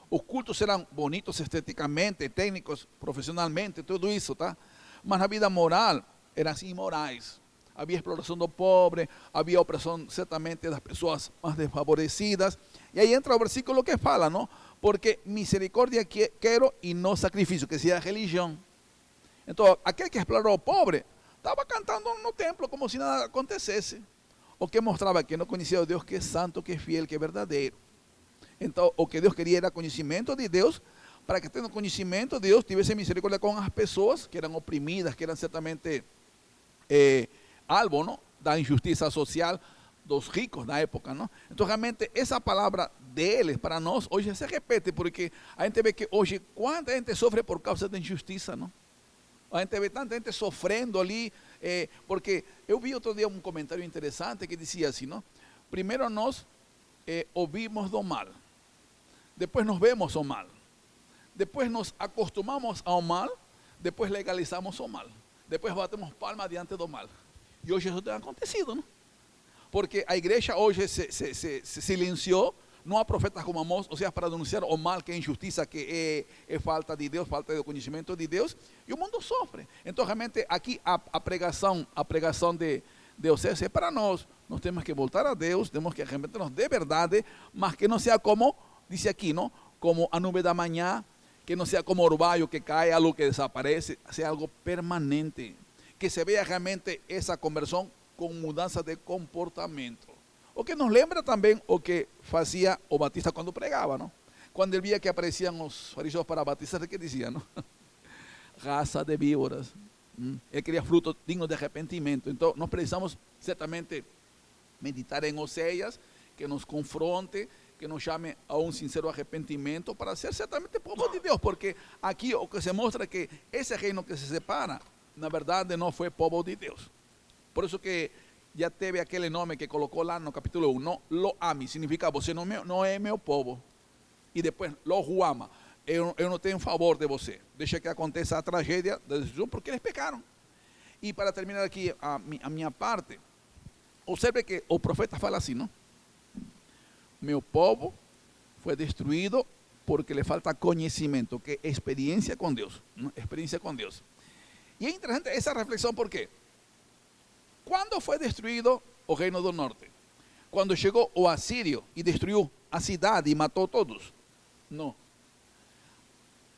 Os cultos eram bonitos esteticamente, técnicos, profissionalmente, tudo isso, tá? Mas na vida moral, eram imorais. Havia exploração do pobre, havia opressão certamente das pessoas mais desfavorecidas. E aí entra o versículo que fala, não? Porque misericórdia quero e não sacrifício, que seja religião. Então, aquele que explorou o pobre, estava cantando no templo como se nada acontecesse. O que mostrava que não conhecia o Deus que é santo, que é fiel, que é verdadeiro. Então, o que Deus queria era conhecimento de Deus, para que tendo conhecimento de Deus, tivesse misericórdia com as pessoas que eram oprimidas, que eram certamente alvo, não? Da injustiça social dos ricos na época, não? Então, realmente, essa palavra deles, para nós, hoje se repete, porque a gente vê que hoje, quanta gente sofre por causa da injustiça, não? A gente vê tanta gente sofrendo ali, porque eu vi outro dia um comentário interessante que dizia assim, não? Primeiro nós ouvimos do mal, depois nos vemos o mal, depois nos acostumamos ao mal, depois legalizamos o mal, depois batemos palma diante do mal. E hoje isso tem acontecido, não? Porque a igreja hoje se silenciou, não há profetas como Amós, ou seja, para denunciar o mal, que é injustiça, que é falta de Deus, falta de conhecimento de Deus, e o mundo sofre. Então, realmente, aqui a pregação de Deus é para nós. Nós temos que voltar a Deus, temos que arrependernos de verdade, mas que não seja como, diz aqui, não? Como a nuvem da manhã, que não seja como orvalho que cai, algo que desaparece, seja algo permanente. Que se veja realmente essa conversão com mudança de comportamento. O que nos lembra também o que fazia o Batista quando pregava, não? Quando ele via que apareciam os fariseus para batizar, o que dizia, não? Raça de víboras. Ele queria fruto digno de arrependimento. Então, nós precisamos certamente meditar em Oséias, que nos confronte, que nos chame a um sincero arrependimento para ser certamente povo de Deus, porque aqui o que se mostra é que esse reino que se separa, na verdade, não foi povo de Deus. Por isso que já teve aquele nome que colocou lá no capítulo 1, não, lo ami, significa você não é meu povo. E depois, lo ama, eu não tenho favor de você. Deixa que aconteça a tragédia da destruição, porque eles pecaram. E para terminar aqui a minha parte, observe que o profeta fala assim, não? Meu povo foi destruído porque lhe falta conhecimento, que é experiência com Deus. ¿No? Experiência com Deus. E é interessante essa reflexão, porque quando foi destruído o reino do norte? Quando chegou o assírio e destruiu a cidade e matou todos? Não.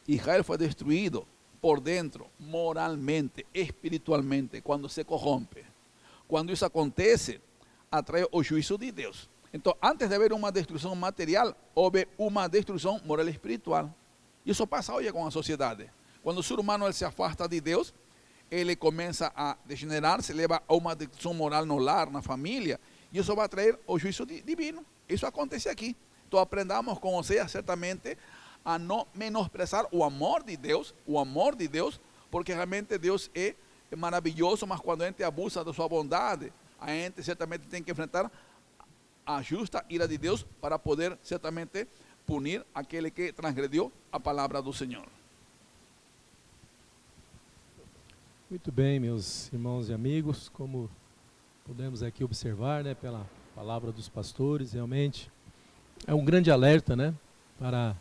Israel foi destruído por dentro, moralmente, espiritualmente, quando se corrompe. Quando isso acontece, atrai o juízo de Deus. Então, antes de haver uma destruição material, houve uma destruição moral e espiritual. Isso passa hoje com a sociedade. Quando o ser humano ele se afasta de Deus, ele começa a degenerar, se leva a uma destruição moral no lar, na família, e isso vai trazer o juízo divino. Isso acontece aqui. Então, aprendamos com Oséias, certamente, a não menosprezar o amor de Deus, porque realmente Deus é maravilhoso, mas quando a gente abusa da sua bondade, a gente certamente tem que enfrentar a justa ira de Deus para poder certamente punir aquele que transgrediu a palavra do Senhor. Muito bem, meus irmãos e amigos, como podemos aqui observar, né, pela palavra dos pastores, realmente é um grande alerta, né, para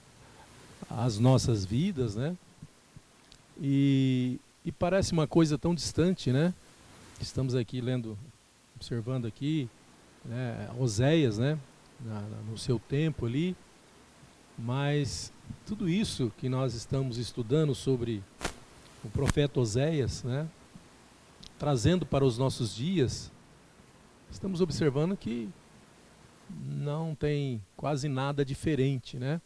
as nossas vidas, né, e parece uma coisa tão distante, né, estamos aqui lendo, observando aqui, né, Oséias, né, no seu tempo ali, mas tudo isso que nós estamos estudando sobre o profeta Oséias, né, trazendo para os nossos dias, estamos observando que não tem quase nada diferente, né?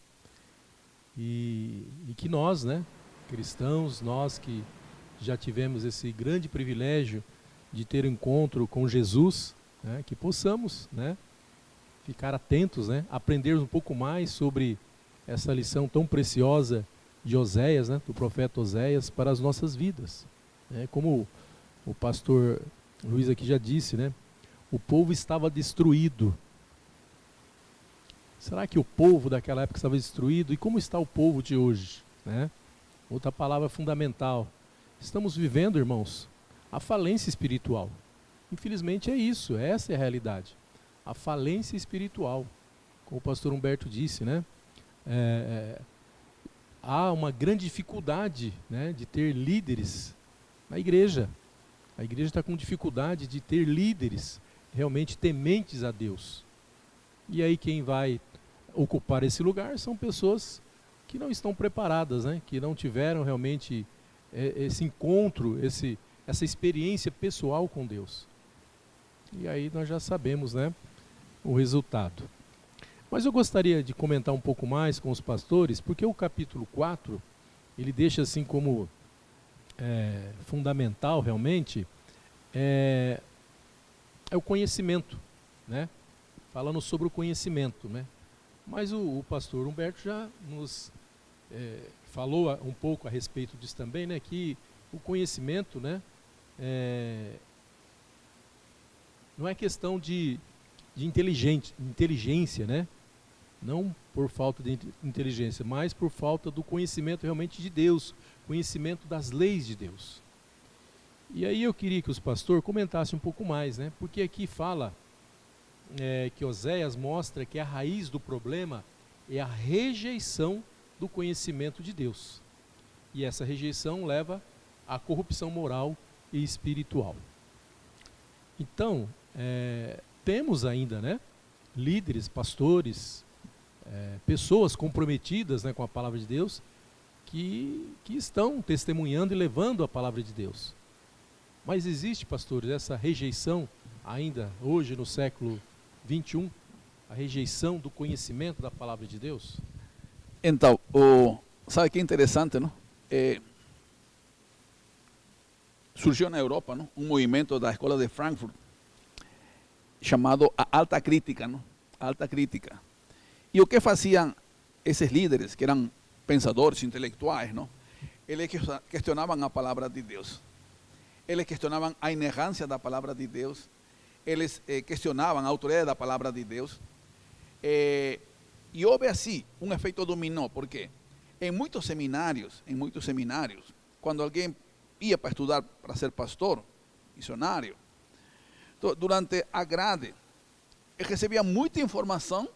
E que nós, né, cristãos, nós que já tivemos esse grande privilégio de ter um encontro com Jesus, né, que possamos, né, ficar atentos, né, aprender um pouco mais sobre essa lição tão preciosa de Oséias, né, do profeta Oséias, para as nossas vidas. Como o pastor Luiz aqui já disse, né, o povo estava destruído. Será que o povo daquela época estava destruído? E como está o povo de hoje? Né? Outra palavra fundamental. Estamos vivendo, irmãos, a falência espiritual. Infelizmente é isso, essa é a realidade. A falência espiritual. Como o pastor Humberto disse, né? Há uma grande dificuldade, né, de ter líderes na igreja. A igreja está com dificuldade de ter líderes realmente tementes a Deus. E aí quem vai ocupar esse lugar são pessoas que não estão preparadas, né? Que não tiveram realmente esse encontro, essa experiência pessoal com Deus. E aí nós já sabemos, né, o resultado. Mas eu gostaria de comentar um pouco mais com os pastores, porque o capítulo 4, ele deixa assim como fundamental realmente, é o conhecimento, né? Falando sobre o conhecimento, né? Mas o pastor Humberto já nos falou um pouco a respeito disso também, né? Que o conhecimento, né, não é questão de de inteligência, né? Não por falta de inteligência, mas por falta do conhecimento realmente de Deus, conhecimento das leis de Deus. E aí eu queria que os pastores comentassem um pouco mais, né? Porque aqui fala que Oséias mostra que a raiz do problema é a rejeição do conhecimento de Deus. E essa rejeição leva à corrupção moral e espiritual. Então, temos ainda, né, líderes, pastores, pessoas comprometidas, né, com a palavra de Deus, que estão testemunhando e levando a palavra de Deus. Mas existe, pastores, essa rejeição ainda hoje no século 21, a rejeição do conhecimento da palavra de Deus? Então, sabe que interessante, não? Surgiu na Europa, não, um movimento da escola de Frankfurt chamado a alta crítica, não? Alta crítica. E o que faziam esses líderes, que eram pensadores intelectuais, não? Eles questionavam a palavra de Deus. Eles questionavam a inerrância da palavra de Deus. Eles questionavam a autoridade da palavra de Deus. E houve assim um efeito dominó, porque em muitos seminários, quando alguém ia para estudar para ser pastor, missionário, então, durante a grade, ele recebia muita informação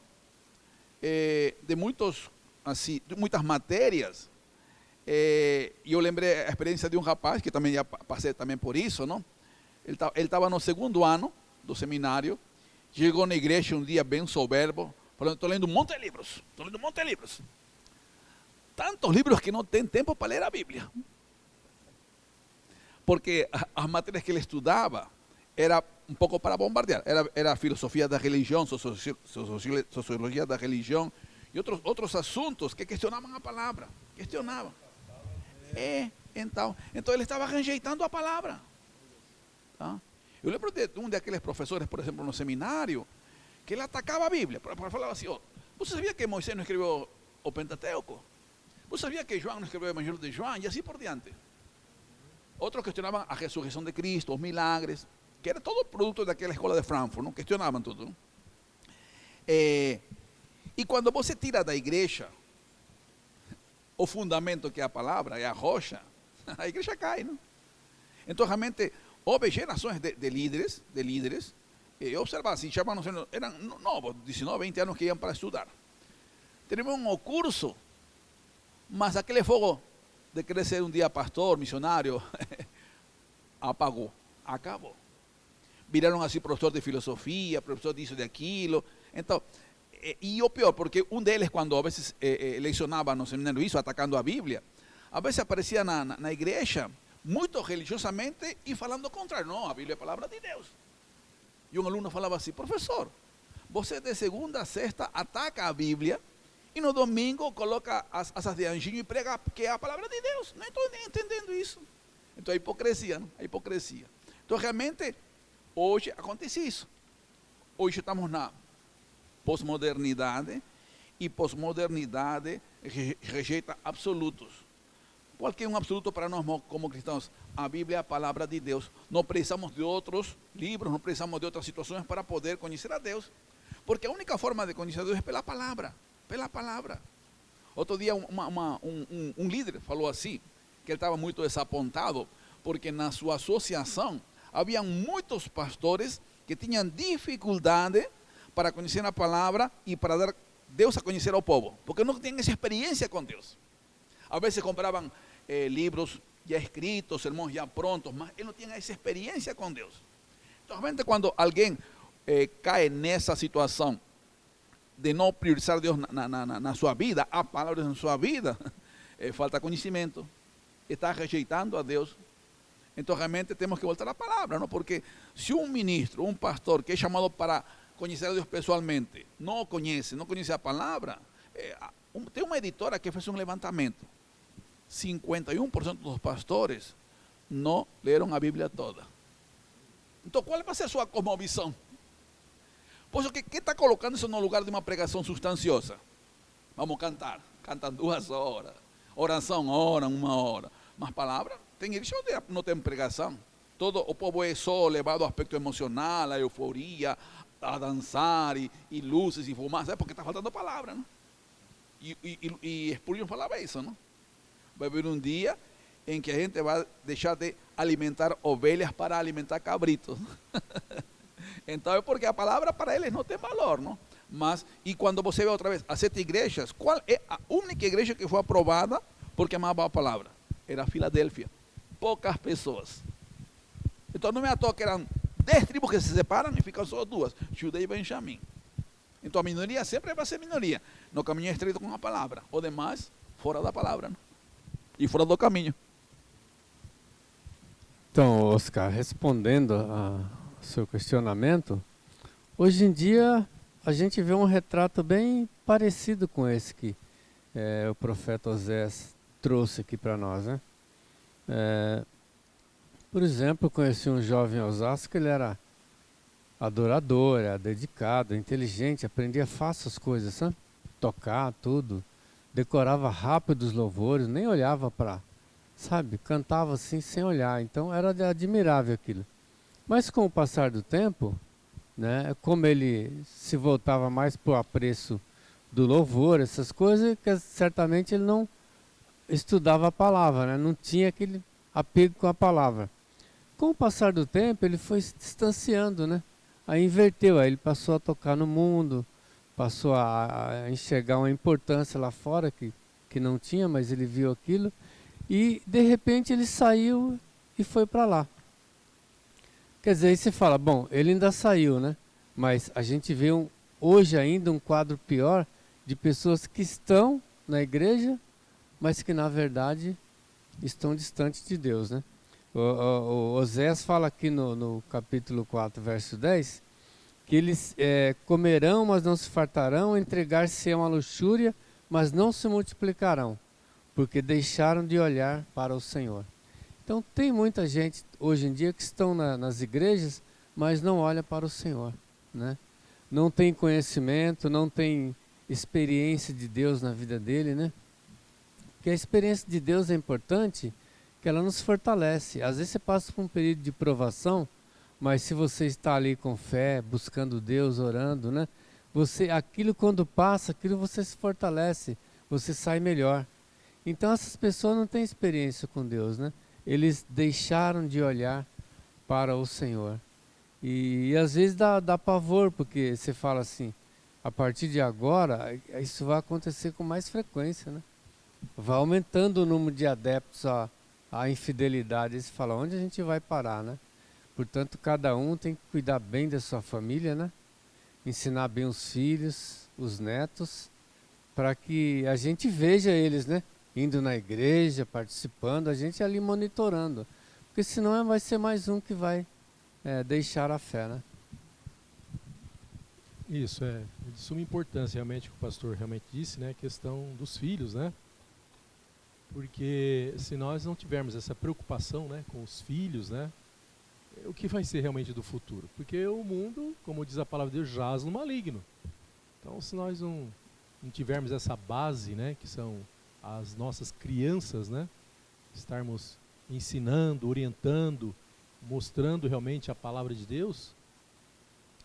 de muitas matérias. E eu lembrei a experiência de um rapaz, que também já passei também por isso, não? Ele estava no segundo ano do seminário, chegou na igreja um dia bem soberbo, falando: estou lendo um monte de livros, tantos livros que não tem tempo para ler a Bíblia. Porque as matérias que ele estudava era um pouco para bombardear, era filosofia da religião, sociologia da religião e outros assuntos que questionavam a palavra, então ele estava rejeitando a palavra. Tá? Eu lembro de um daqueles professores, por exemplo, no seminário, que ele atacava a Bíblia, falava assim: você sabia que Moisés não escreveu o Pentateuco? Você sabia que João não escreveu o Evangelho de João? E assim por diante. Outros questionavam a ressurreição de Cristo, os milagres, que era todo produto daquela escola de Frankfurt, não? Questionavam tudo. Não? E quando você tira da igreja o fundamento que é a palavra, é a rocha, a igreja cai, não? Então realmente houve gerações de líderes, eu observava assim, eram novos, 19, 20 anos que iam para estudar. Terminaram um curso, mas aquele fogo de querer ser um dia pastor, missionário, acabou. Viraram assim professor de filosofia, professor disso, de aquilo. Então, e o pior, porque um deles, quando a vezes lecionava no seminário isso, atacando a Bíblia, a vezes aparecia na igreja, muito religiosamente e falando o contrário. Não, a Bíblia é a palavra de Deus. E um aluno falava assim: professor, você de segunda a sexta ataca a Bíblia e no domingo coloca as asas de anjinho e prega que é a palavra de Deus. Não estou nem entendendo isso. Então a hipocrisia, não? A hipocrisia. Então realmente, hoje acontece isso. Hoje estamos na pós-modernidade e pós-modernidade rejeita absolutos. Qual que é um absoluto para nós como cristãos? A Bíblia é a palavra de Deus. Não precisamos de outros livros, não precisamos de outras situações para poder conhecer a Deus. Porque a única forma de conhecer a Deus é pela palavra. Pela palavra. Outro dia um líder falou assim, que ele estava muito desapontado, porque na sua associação havia muitos pastores que tinham dificuldade para conhecer a palavra e para dar Deus a conhecer ao povo, porque não tinham essa experiência com Deus. Às vezes compravam livros já escritos, sermões já prontos, mas ele não tinha essa experiência com Deus. Então, realmente, quando alguém cai nessa situação de não priorizar Deus na sua vida, a palavra na sua vida, falta conhecimento, está rejeitando a Deus. Então, realmente, temos que voltar à palavra, não? Porque se um ministro, um pastor que é chamado para conhecer a Deus pessoalmente, não conhece a palavra, tem uma editora que fez um levantamento. 51% dos pastores não leram a Bíblia toda. Então, qual vai ser a sua cosmovisão? Pois o que está colocando isso no lugar de uma pregação substanciosa? Vamos cantar. Cantam 2 horas. Oração, oram 1 hora. Mas palavra, tem igreja onde não tem pregação. Todo o povo é só levado ao aspecto emocional, a euforia, a dançar e luzes e fumaça, é porque está faltando palavra, não? E Spurgeon falava isso, não? Vai haver um dia em que a gente vai deixar de alimentar ovelhas para alimentar cabritos. Então é porque a palavra para eles não tem valor, não? Mas, e quando você vê outra vez as 7 igrejas, qual é a única igreja que foi aprovada porque amava a palavra? Era Filadélfia. Poucas pessoas. Então não é à toa que eram 10 tribos que se separam e ficam só 2, Judá e Benjamim. Então a minoria sempre vai ser minoria, no caminho estreito com a palavra. O demais, fora da palavra, não? E fora do caminho. Então, Oscar, respondendo ao seu questionamento, hoje em dia a gente vê um retrato bem parecido com esse que o profeta Oséias trouxe aqui para nós, né? Por exemplo, eu conheci um jovem em Osasco, ele era adorador, era dedicado, inteligente, aprendia fácil as coisas, sabe? Tocar, tudo, decorava rápido os louvores, nem olhava para, sabe? Cantava assim sem olhar, então era admirável aquilo. Mas com o passar do tempo, né, como ele se voltava mais para o apreço do louvor, essas coisas, que certamente ele não estudava a palavra, né? Não tinha aquele apego com a palavra. Com o passar do tempo, ele foi se distanciando, né? Aí inverteu, aí ele passou a tocar no mundo, passou a enxergar uma importância lá fora que não tinha, mas ele viu aquilo, e de repente ele saiu e foi para lá. Quer dizer, aí você fala, bom, ele ainda saiu, né? Mas a gente vê hoje ainda um quadro pior de pessoas que estão na igreja, mas que na verdade estão distantes de Deus, né? O Oséias fala aqui no capítulo 4, verso 10, que eles comerão, mas não se fartarão, entregar-se-ão à luxúria, mas não se multiplicarão, porque deixaram de olhar para o Senhor. Então tem muita gente hoje em dia que estão nas igrejas, mas não olha para o Senhor, né? Não tem conhecimento, não tem experiência de Deus na vida dele, né? Porque a experiência de Deus é importante, que ela nos fortalece. Às vezes você passa por um período de provação, mas se você está ali com fé, buscando Deus, orando, né? Aquilo quando passa, aquilo você se fortalece, você sai melhor. Então essas pessoas não têm experiência com Deus, né? Eles deixaram de olhar para o Senhor. E às vezes dá pavor, porque você fala assim, a partir de agora, isso vai acontecer com mais frequência, né? Vai aumentando o número de adeptos à infidelidade. Eles falam, onde a gente vai parar, né? Portanto, cada um tem que cuidar bem da sua família, né? Ensinar bem os filhos, os netos, para que a gente veja eles, né? Indo na igreja, participando, a gente ali monitorando. Porque senão vai ser mais um que vai deixar a fé, né? Isso é de suma importância, realmente, o que o pastor realmente disse, né? A questão dos filhos, né? Porque se nós não tivermos essa preocupação, né, com os filhos, né, o que vai ser realmente do futuro? Porque o mundo, como diz a palavra de Deus, jaz no maligno. Então, se nós não tivermos essa base, né, que são as nossas crianças, né, estarmos ensinando, orientando, mostrando realmente a palavra de Deus,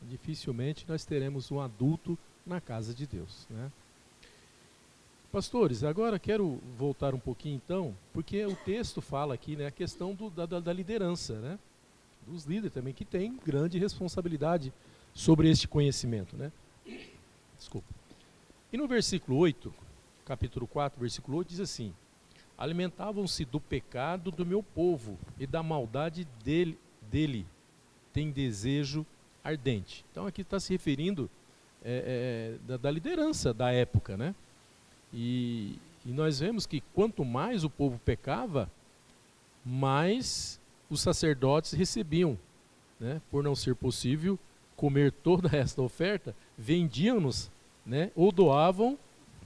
dificilmente nós teremos um adulto na casa de Deus, né? Pastores, agora quero voltar um pouquinho então, porque o texto fala aqui, né, a questão da liderança, né, dos líderes também, que tem grande responsabilidade sobre este conhecimento, né? Desculpa. E no versículo 8, capítulo 4, versículo 8, diz assim, alimentavam-se do pecado do meu povo e da maldade dele tem desejo ardente. Então aqui está se referindo da liderança da época, né? E nós vemos que quanto mais o povo pecava, mais os sacerdotes recebiam, né? Por não ser possível comer toda esta oferta, vendiam-nos, né? Ou doavam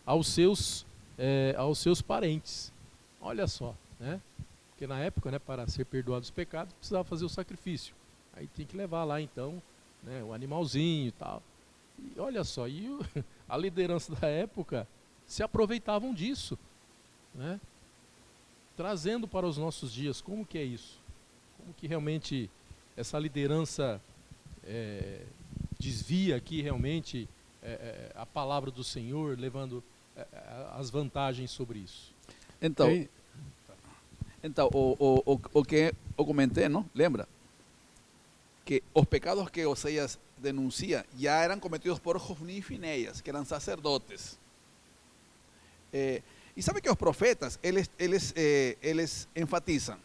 aos seus parentes. Olha só, né? Porque na época, né, para ser perdoado os pecados, precisava fazer o sacrifício. Aí tem que levar lá então, né, o animalzinho e tal. E olha só, a liderança da época se aproveitavam disso, né? Trazendo para os nossos dias, como que é isso? Como que realmente essa liderança desvia aqui realmente a palavra do Senhor, levando as vantagens sobre isso. Então, o que eu comentei, não? Lembra? Que os pecados que Oséias denuncia já eram cometidos por Hofni e Finéias, que eram sacerdotes. E sabe que os profetas, eles enfatizam,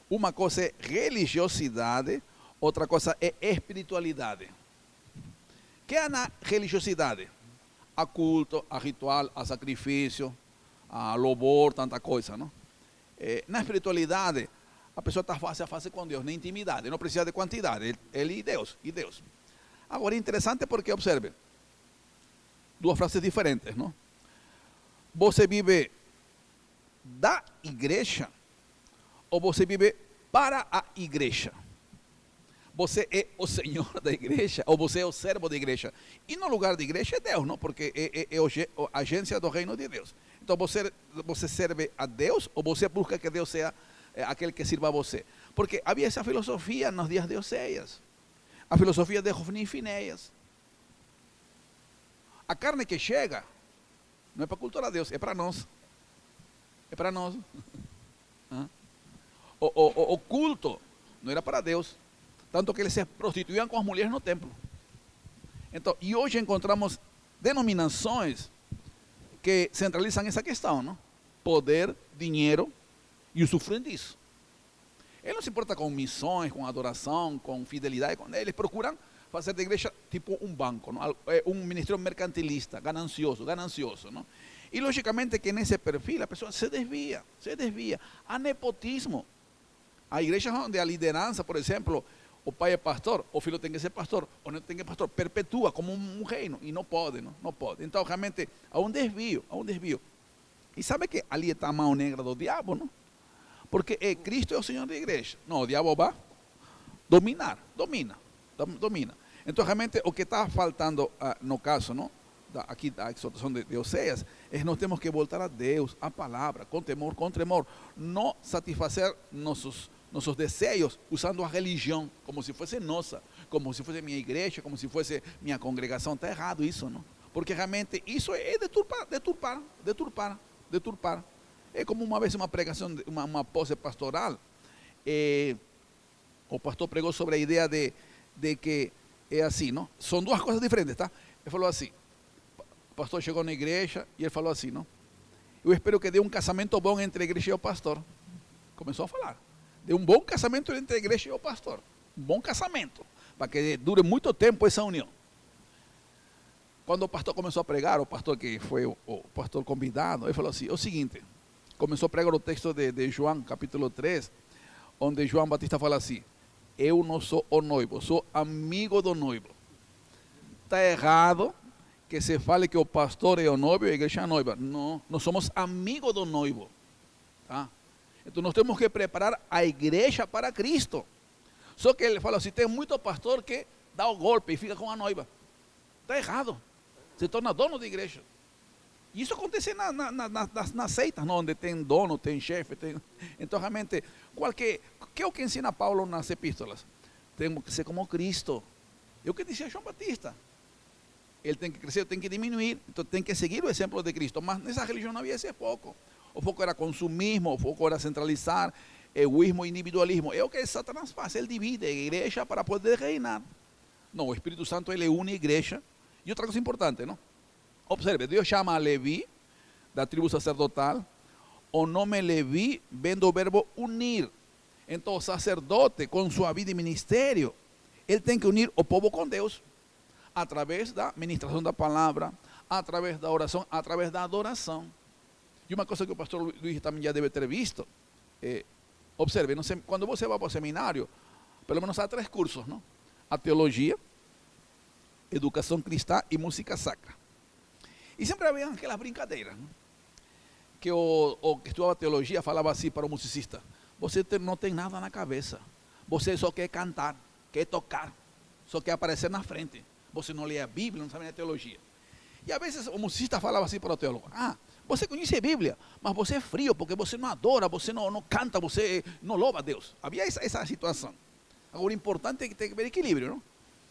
uma coisa é religiosidade, outra coisa é espiritualidade. O que é na religiosidade? A culto, a ritual, a sacrifício, a louvor, tanta coisa, não? Na espiritualidade, a pessoa está face a face com Deus, na intimidade, não precisa de quantidade, ele e Deus. Agora, é interessante porque, observe, duas frases diferentes, não? Você vive da igreja ou você vive para a igreja? Você é o senhor da igreja ou você é o servo da igreja? E no lugar da igreja é Deus, não? Porque é a agência do reino de Deus. Então você serve a Deus ou você busca que Deus seja aquele que sirva a você? Porque havia essa filosofia nos dias de Oséias, a filosofia de Hofni e Finéias. A carne que chega não é para cultuar a Deus, é para nós. É para nós. O culto não era para Deus. Tanto que eles se prostituíam com as mulheres no templo. Então, e hoje encontramos denominações que centralizam essa questão, não? Poder, dinheiro e usufruem disso. Ele não se importa com missões, com adoração, com fidelidade. Eles procuram fazer da igreja tipo um banco, não? Um ministério mercantilista, ganancioso, não? E logicamente que nesse perfil a pessoa se desvia. Há nepotismo. Há igrejas onde a liderança, por exemplo, o pai é pastor, o filho tem que ser pastor, o neto tem que ser pastor, perpetua como um reino, e não pode. Então realmente há um desvio. E sabe que ali está a mão negra do diabo, não? Porque Cristo é o Senhor da igreja. Não, o diabo vai domina. Então realmente o que está faltando no caso, não? Aqui da exortação de Oséias, é que nós temos que voltar a Deus, a palavra, com temor, não satisfazer nossos desejos usando a religião como se fosse nossa, como se fosse minha igreja, como se fosse minha congregação. Está errado isso, não? Porque realmente isso é deturpar. É como uma vez uma pregação, uma pose pastoral, o pastor pregou sobre a ideia de que é assim, não? São duas coisas diferentes, tá? Ele falou assim, o pastor chegou na igreja e ele falou assim, não? Eu espero que dê um casamento bom entre a igreja e o pastor. Começou a falar. De um bom casamento entre a igreja e o pastor. Um bom casamento, para que dure muito tempo essa união. Quando o pastor começou a pregar, o pastor que foi o pastor convidado, ele falou assim, é o seguinte, começou a pregar o texto de João, capítulo 3, onde João Batista fala assim, eu não sou o noivo, sou amigo do noivo. Está errado que se fale que o pastor é o noivo e a igreja é a noiva. Não, nós somos amigos do noivo. Tá? Então nós temos que preparar a igreja para Cristo. Só que ele fala assim, tem muito pastor que dá o golpe e fica com a noiva. Está errado. Se torna dono da igreja. E isso acontece nas seitas, não? Onde tem dono, tem chefe. Então realmente, que é o que ensina Paulo nas epístolas? Temos que ser como Cristo. É o que dizia João Batista. Ele tem que crescer, tem que diminuir. Então tem que seguir o exemplo de Cristo. Mas nessa religião não havia esse foco. O foco era consumismo, o foco era centralizar, egoísmo e individualismo. É o que Satanás faz, ele divide a igreja para poder reinar. Não, o Espírito Santo ele une a igreja. E outra coisa importante, não? Observe, Deus chama a Levi, da tribo sacerdotal, o nome Levi vem do verbo unir. Então o sacerdote, com sua vida e ministério, ele tem que unir o povo com Deus, através da ministração da palavra, através da oração, através da adoração. E uma coisa que o pastor Luiz também já deve ter visto, observe, quando você vai para o seminário, pelo menos há 3 cursos, não? A teologia, educação cristã e música sacra. E sempre havia aquelas brincadeiras, não? Que o que estudava teologia falava assim para o musicista, você não tem nada na cabeça, você só quer cantar, quer tocar, só quer aparecer na frente, você não lê a Bíblia, não sabe nem a teologia. E às vezes o musicista falava assim para o teólogo, você conhece a Bíblia, mas você é frio, porque você não adora, você não canta, você não louva a Deus. Havia essa situação. Agora, o importante é que tem que haver equilíbrio, não?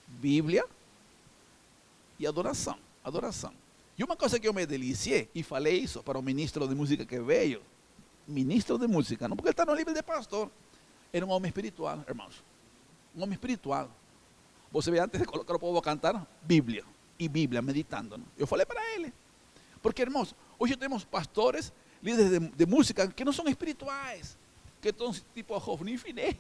Bíblia, e adoração, adoração. E uma coisa que eu me deliciei, e falei isso para o ministro de música que veio, ministro de música, não porque ele está no livro de pastor, era um homem espiritual, irmãos, um homem espiritual. Você vê, antes de colocar o povo a cantar, Bíblia, e Bíblia, meditando, não? Eu falei para ele, porque, irmãos, hoje temos pastores, líderes de música, que não são espirituais, que estão tipo Jovni Fineas,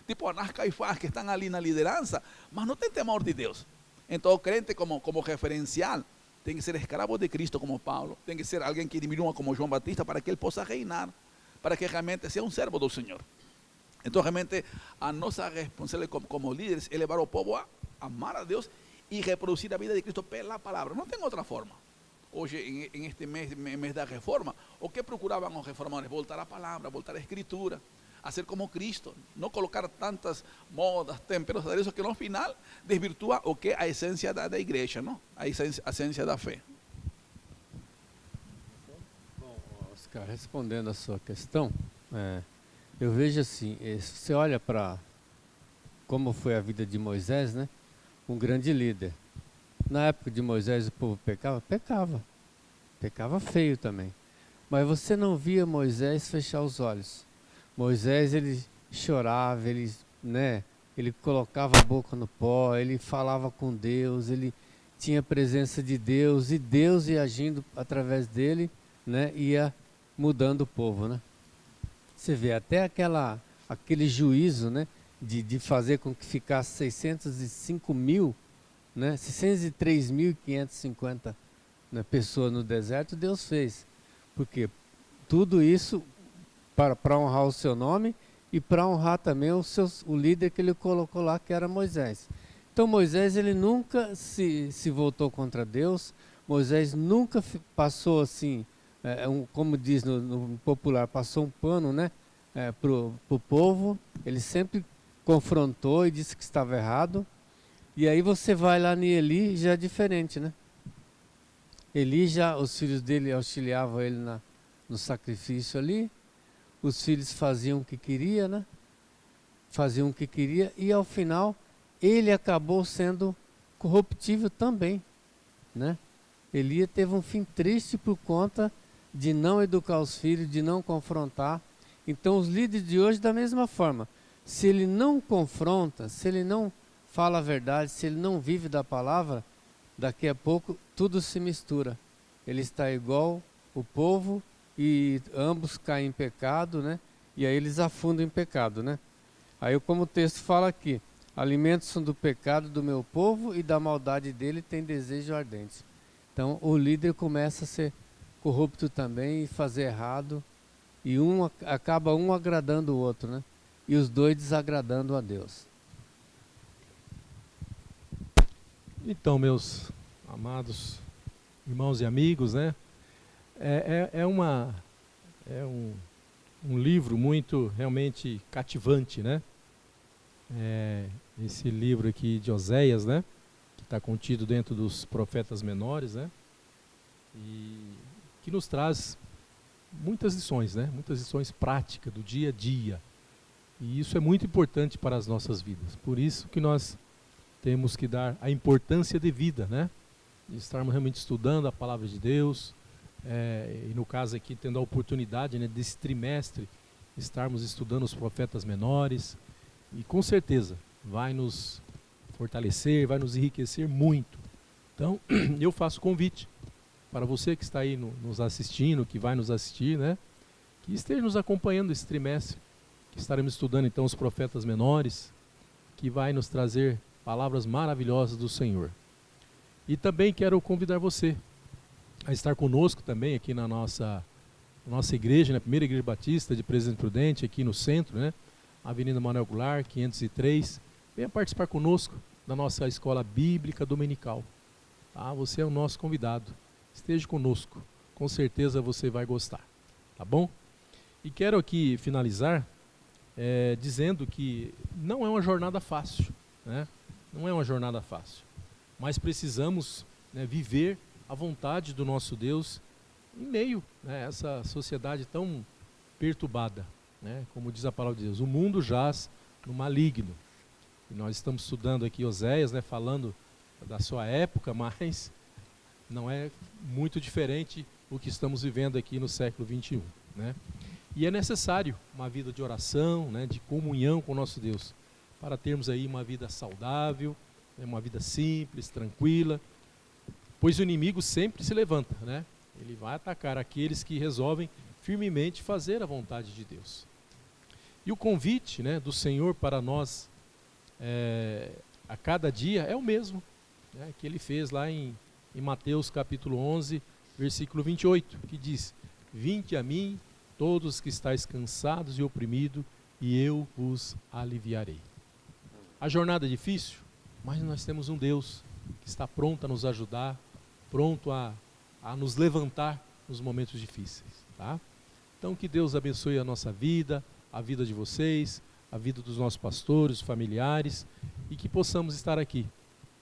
tipo Anás Caifás, que estão ali na liderança, mas não tem temor de Deus. Então, o crente como referencial tem que ser escravo de Cristo como Paulo, tem que ser alguém que diminua como João Batista para que ele possa reinar, para que realmente seja um servo do Senhor. Então, realmente, a nossa responsabilidade como líderes é levar o povo a amar a Deus e reproduzir a vida de Cristo pela palavra. Não tem outra forma. Hoje, em este mês da reforma, o que procuravam os reformadores? Voltar à palavra, voltar à escritura, a ser como Cristo, não colocar tantas modas, temperos adereços que no final desvirtua o que é a essência da igreja, não? A essência da fé. Bom, Oscar, respondendo a sua questão, eu vejo assim, se você olha para como foi a vida de Moisés, né? Um grande líder. Na época de Moisés o povo pecava? Pecava feio também. Mas você não via Moisés fechar os olhos. Moisés, ele chorava, ele colocava a boca no pó, ele falava com Deus, ele tinha a presença de Deus, e Deus ia agindo através dele, né? Ia mudando o povo, né? Você vê até aquele juízo, né? De fazer com que ficasse 605 mil, né? 603.550, né, pessoas no deserto, Deus fez. Porque tudo isso para honrar o seu nome e para honrar também o líder que ele colocou lá, que era Moisés. Então Moisés, ele nunca se voltou contra Deus. Moisés nunca passou assim, como diz no popular, passou um pano, né, pro povo. Ele sempre confrontou e disse que estava errado. E aí você vai lá em Eli, já é diferente, né? Eli, os filhos dele auxiliavam ele no sacrifício ali. Os filhos faziam o que queria, né? Faziam o que queria, e ao final ele acabou sendo corruptível também, né? Eli teve um fim triste por conta de não educar os filhos, de não confrontar. Então os líderes de hoje, da mesma forma, se ele não confronta, se ele não fala a verdade, se ele não vive da palavra, daqui a pouco tudo se mistura. Ele está igual o povo, e ambos caem em pecado, né? E aí eles afundam em pecado, né? Aí, como o texto fala aqui, alimentam-se do pecado do meu povo, e da maldade dele tem desejo ardente. Então o líder começa a ser corrupto também e fazer errado, e acaba um agradando o outro, né? E os dois desagradando a Deus. Então, meus amados irmãos e amigos, né? É um livro muito realmente cativante, né? Esse livro aqui de Oséias, né? Que está contido dentro dos profetas menores, né? E que nos traz muitas lições, né? Muitas lições práticas do dia a dia. E isso é muito importante para as nossas vidas. Por isso que nós temos que dar a importância de vida, né? De estarmos realmente estudando a palavra de Deus, e no caso aqui tendo a oportunidade, né, desse trimestre estarmos estudando os profetas menores, e com certeza vai nos fortalecer, vai nos enriquecer muito. Então eu faço convite para você que está aí nos assistindo, que vai nos assistir, né, que esteja nos acompanhando esse trimestre, que estaremos estudando então os profetas menores, que vai nos trazer palavras maravilhosas do Senhor. E também quero convidar você a estar conosco também aqui na nossa igreja, na primeira igreja batista de Presidente Prudente, aqui no centro, né? Avenida Manuel Goulart, 503. Venha participar conosco da nossa escola bíblica dominical. Tá? Você é o nosso convidado. Esteja conosco. Com certeza você vai gostar. Tá bom? E quero aqui finalizar dizendo que não é uma jornada fácil, né? Não é uma jornada fácil. Mas precisamos, né, viver a vontade do nosso Deus em meio, né, a essa sociedade tão perturbada, né? Como diz a palavra de Deus, o mundo jaz no maligno. E nós estamos estudando aqui Oséias, né, falando da sua época, mas não é muito diferente o que estamos vivendo aqui no século 21, né? E é necessário uma vida de oração, né, de comunhão com o nosso Deus, para termos aí uma vida saudável, né, uma vida simples, tranquila, pois o inimigo sempre se levanta, né? Ele vai atacar aqueles que resolvem firmemente fazer a vontade de Deus. E o convite, né, do Senhor para nós a cada dia é o mesmo, né, que ele fez lá em Mateus capítulo 11, versículo 28, que diz: vinde a mim todos que estáis cansados e oprimidos, e eu vos aliviarei. A jornada é difícil, mas nós temos um Deus que está pronto a nos ajudar, pronto a nos levantar nos momentos difíceis, tá? Então que Deus abençoe a nossa vida, a vida de vocês, a vida dos nossos pastores, familiares, e que possamos estar aqui,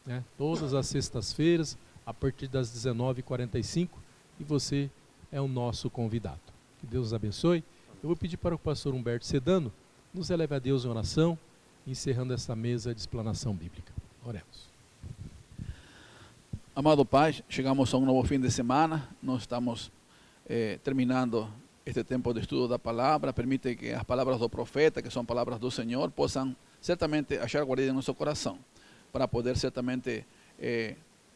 né, todas as sextas-feiras, a partir das 19h45, e você é o nosso convidado. Que Deus os abençoe. Eu vou pedir para o pastor Humberto Sedano nos eleve a Deus em oração, encerrando essa mesa de explanação bíblica. Oremos. Amado Pai, chegamos a um novo fim de semana. Nós estamos terminando este tempo de estudo da palavra. Permite que as palavras do profeta, que são palavras do Senhor, possam certamente achar guarida em nosso coração, para poder certamente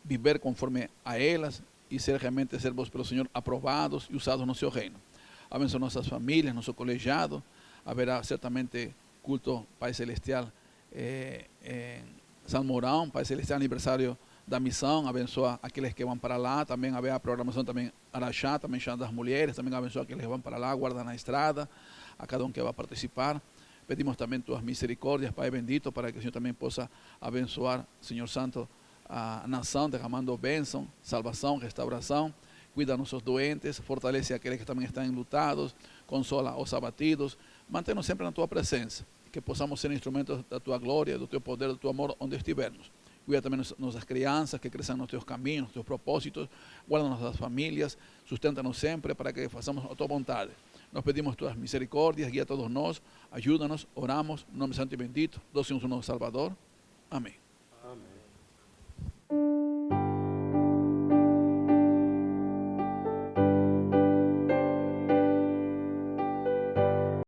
viver conforme a elas e ser realmente servos pelo Senhor aprovados e usados no seu reino. Abençoa nossas famílias, nosso colegiado. Haverá certamente culto Pai Celestial em San Mourão, Pai Celestial aniversário da missão. Abençoa aqueles que vão para lá. Também haverá programação também Araxá, também Chá das Mulheres. Também abençoa aqueles que vão para lá, guarda na estrada, a cada que vai participar. Pedimos também tuas misericórdias, Pai bendito, para que o Senhor também possa abençoar, Senhor Santo, a nação, derramando bênção, salvação, restauração. Cuida nossos doentes, fortalece aqueles que também estão enlutados, consola os abatidos. Mantém-nos sempre na tua presença, que possamos ser instrumentos da tua glória, do teu poder, do teu amor, onde estivermos. Cuida também nossas crianças, que cresçam nos teus caminhos, nos teus propósitos. Guarda nossas famílias, sustenta-nos sempre para que façamos a tua vontade. Nós pedimos tuas misericórdias, guia a todos nós, ajuda-nos, oramos, em nome santo e bendito, do Senhor nosso Salvador. Amém. Amém.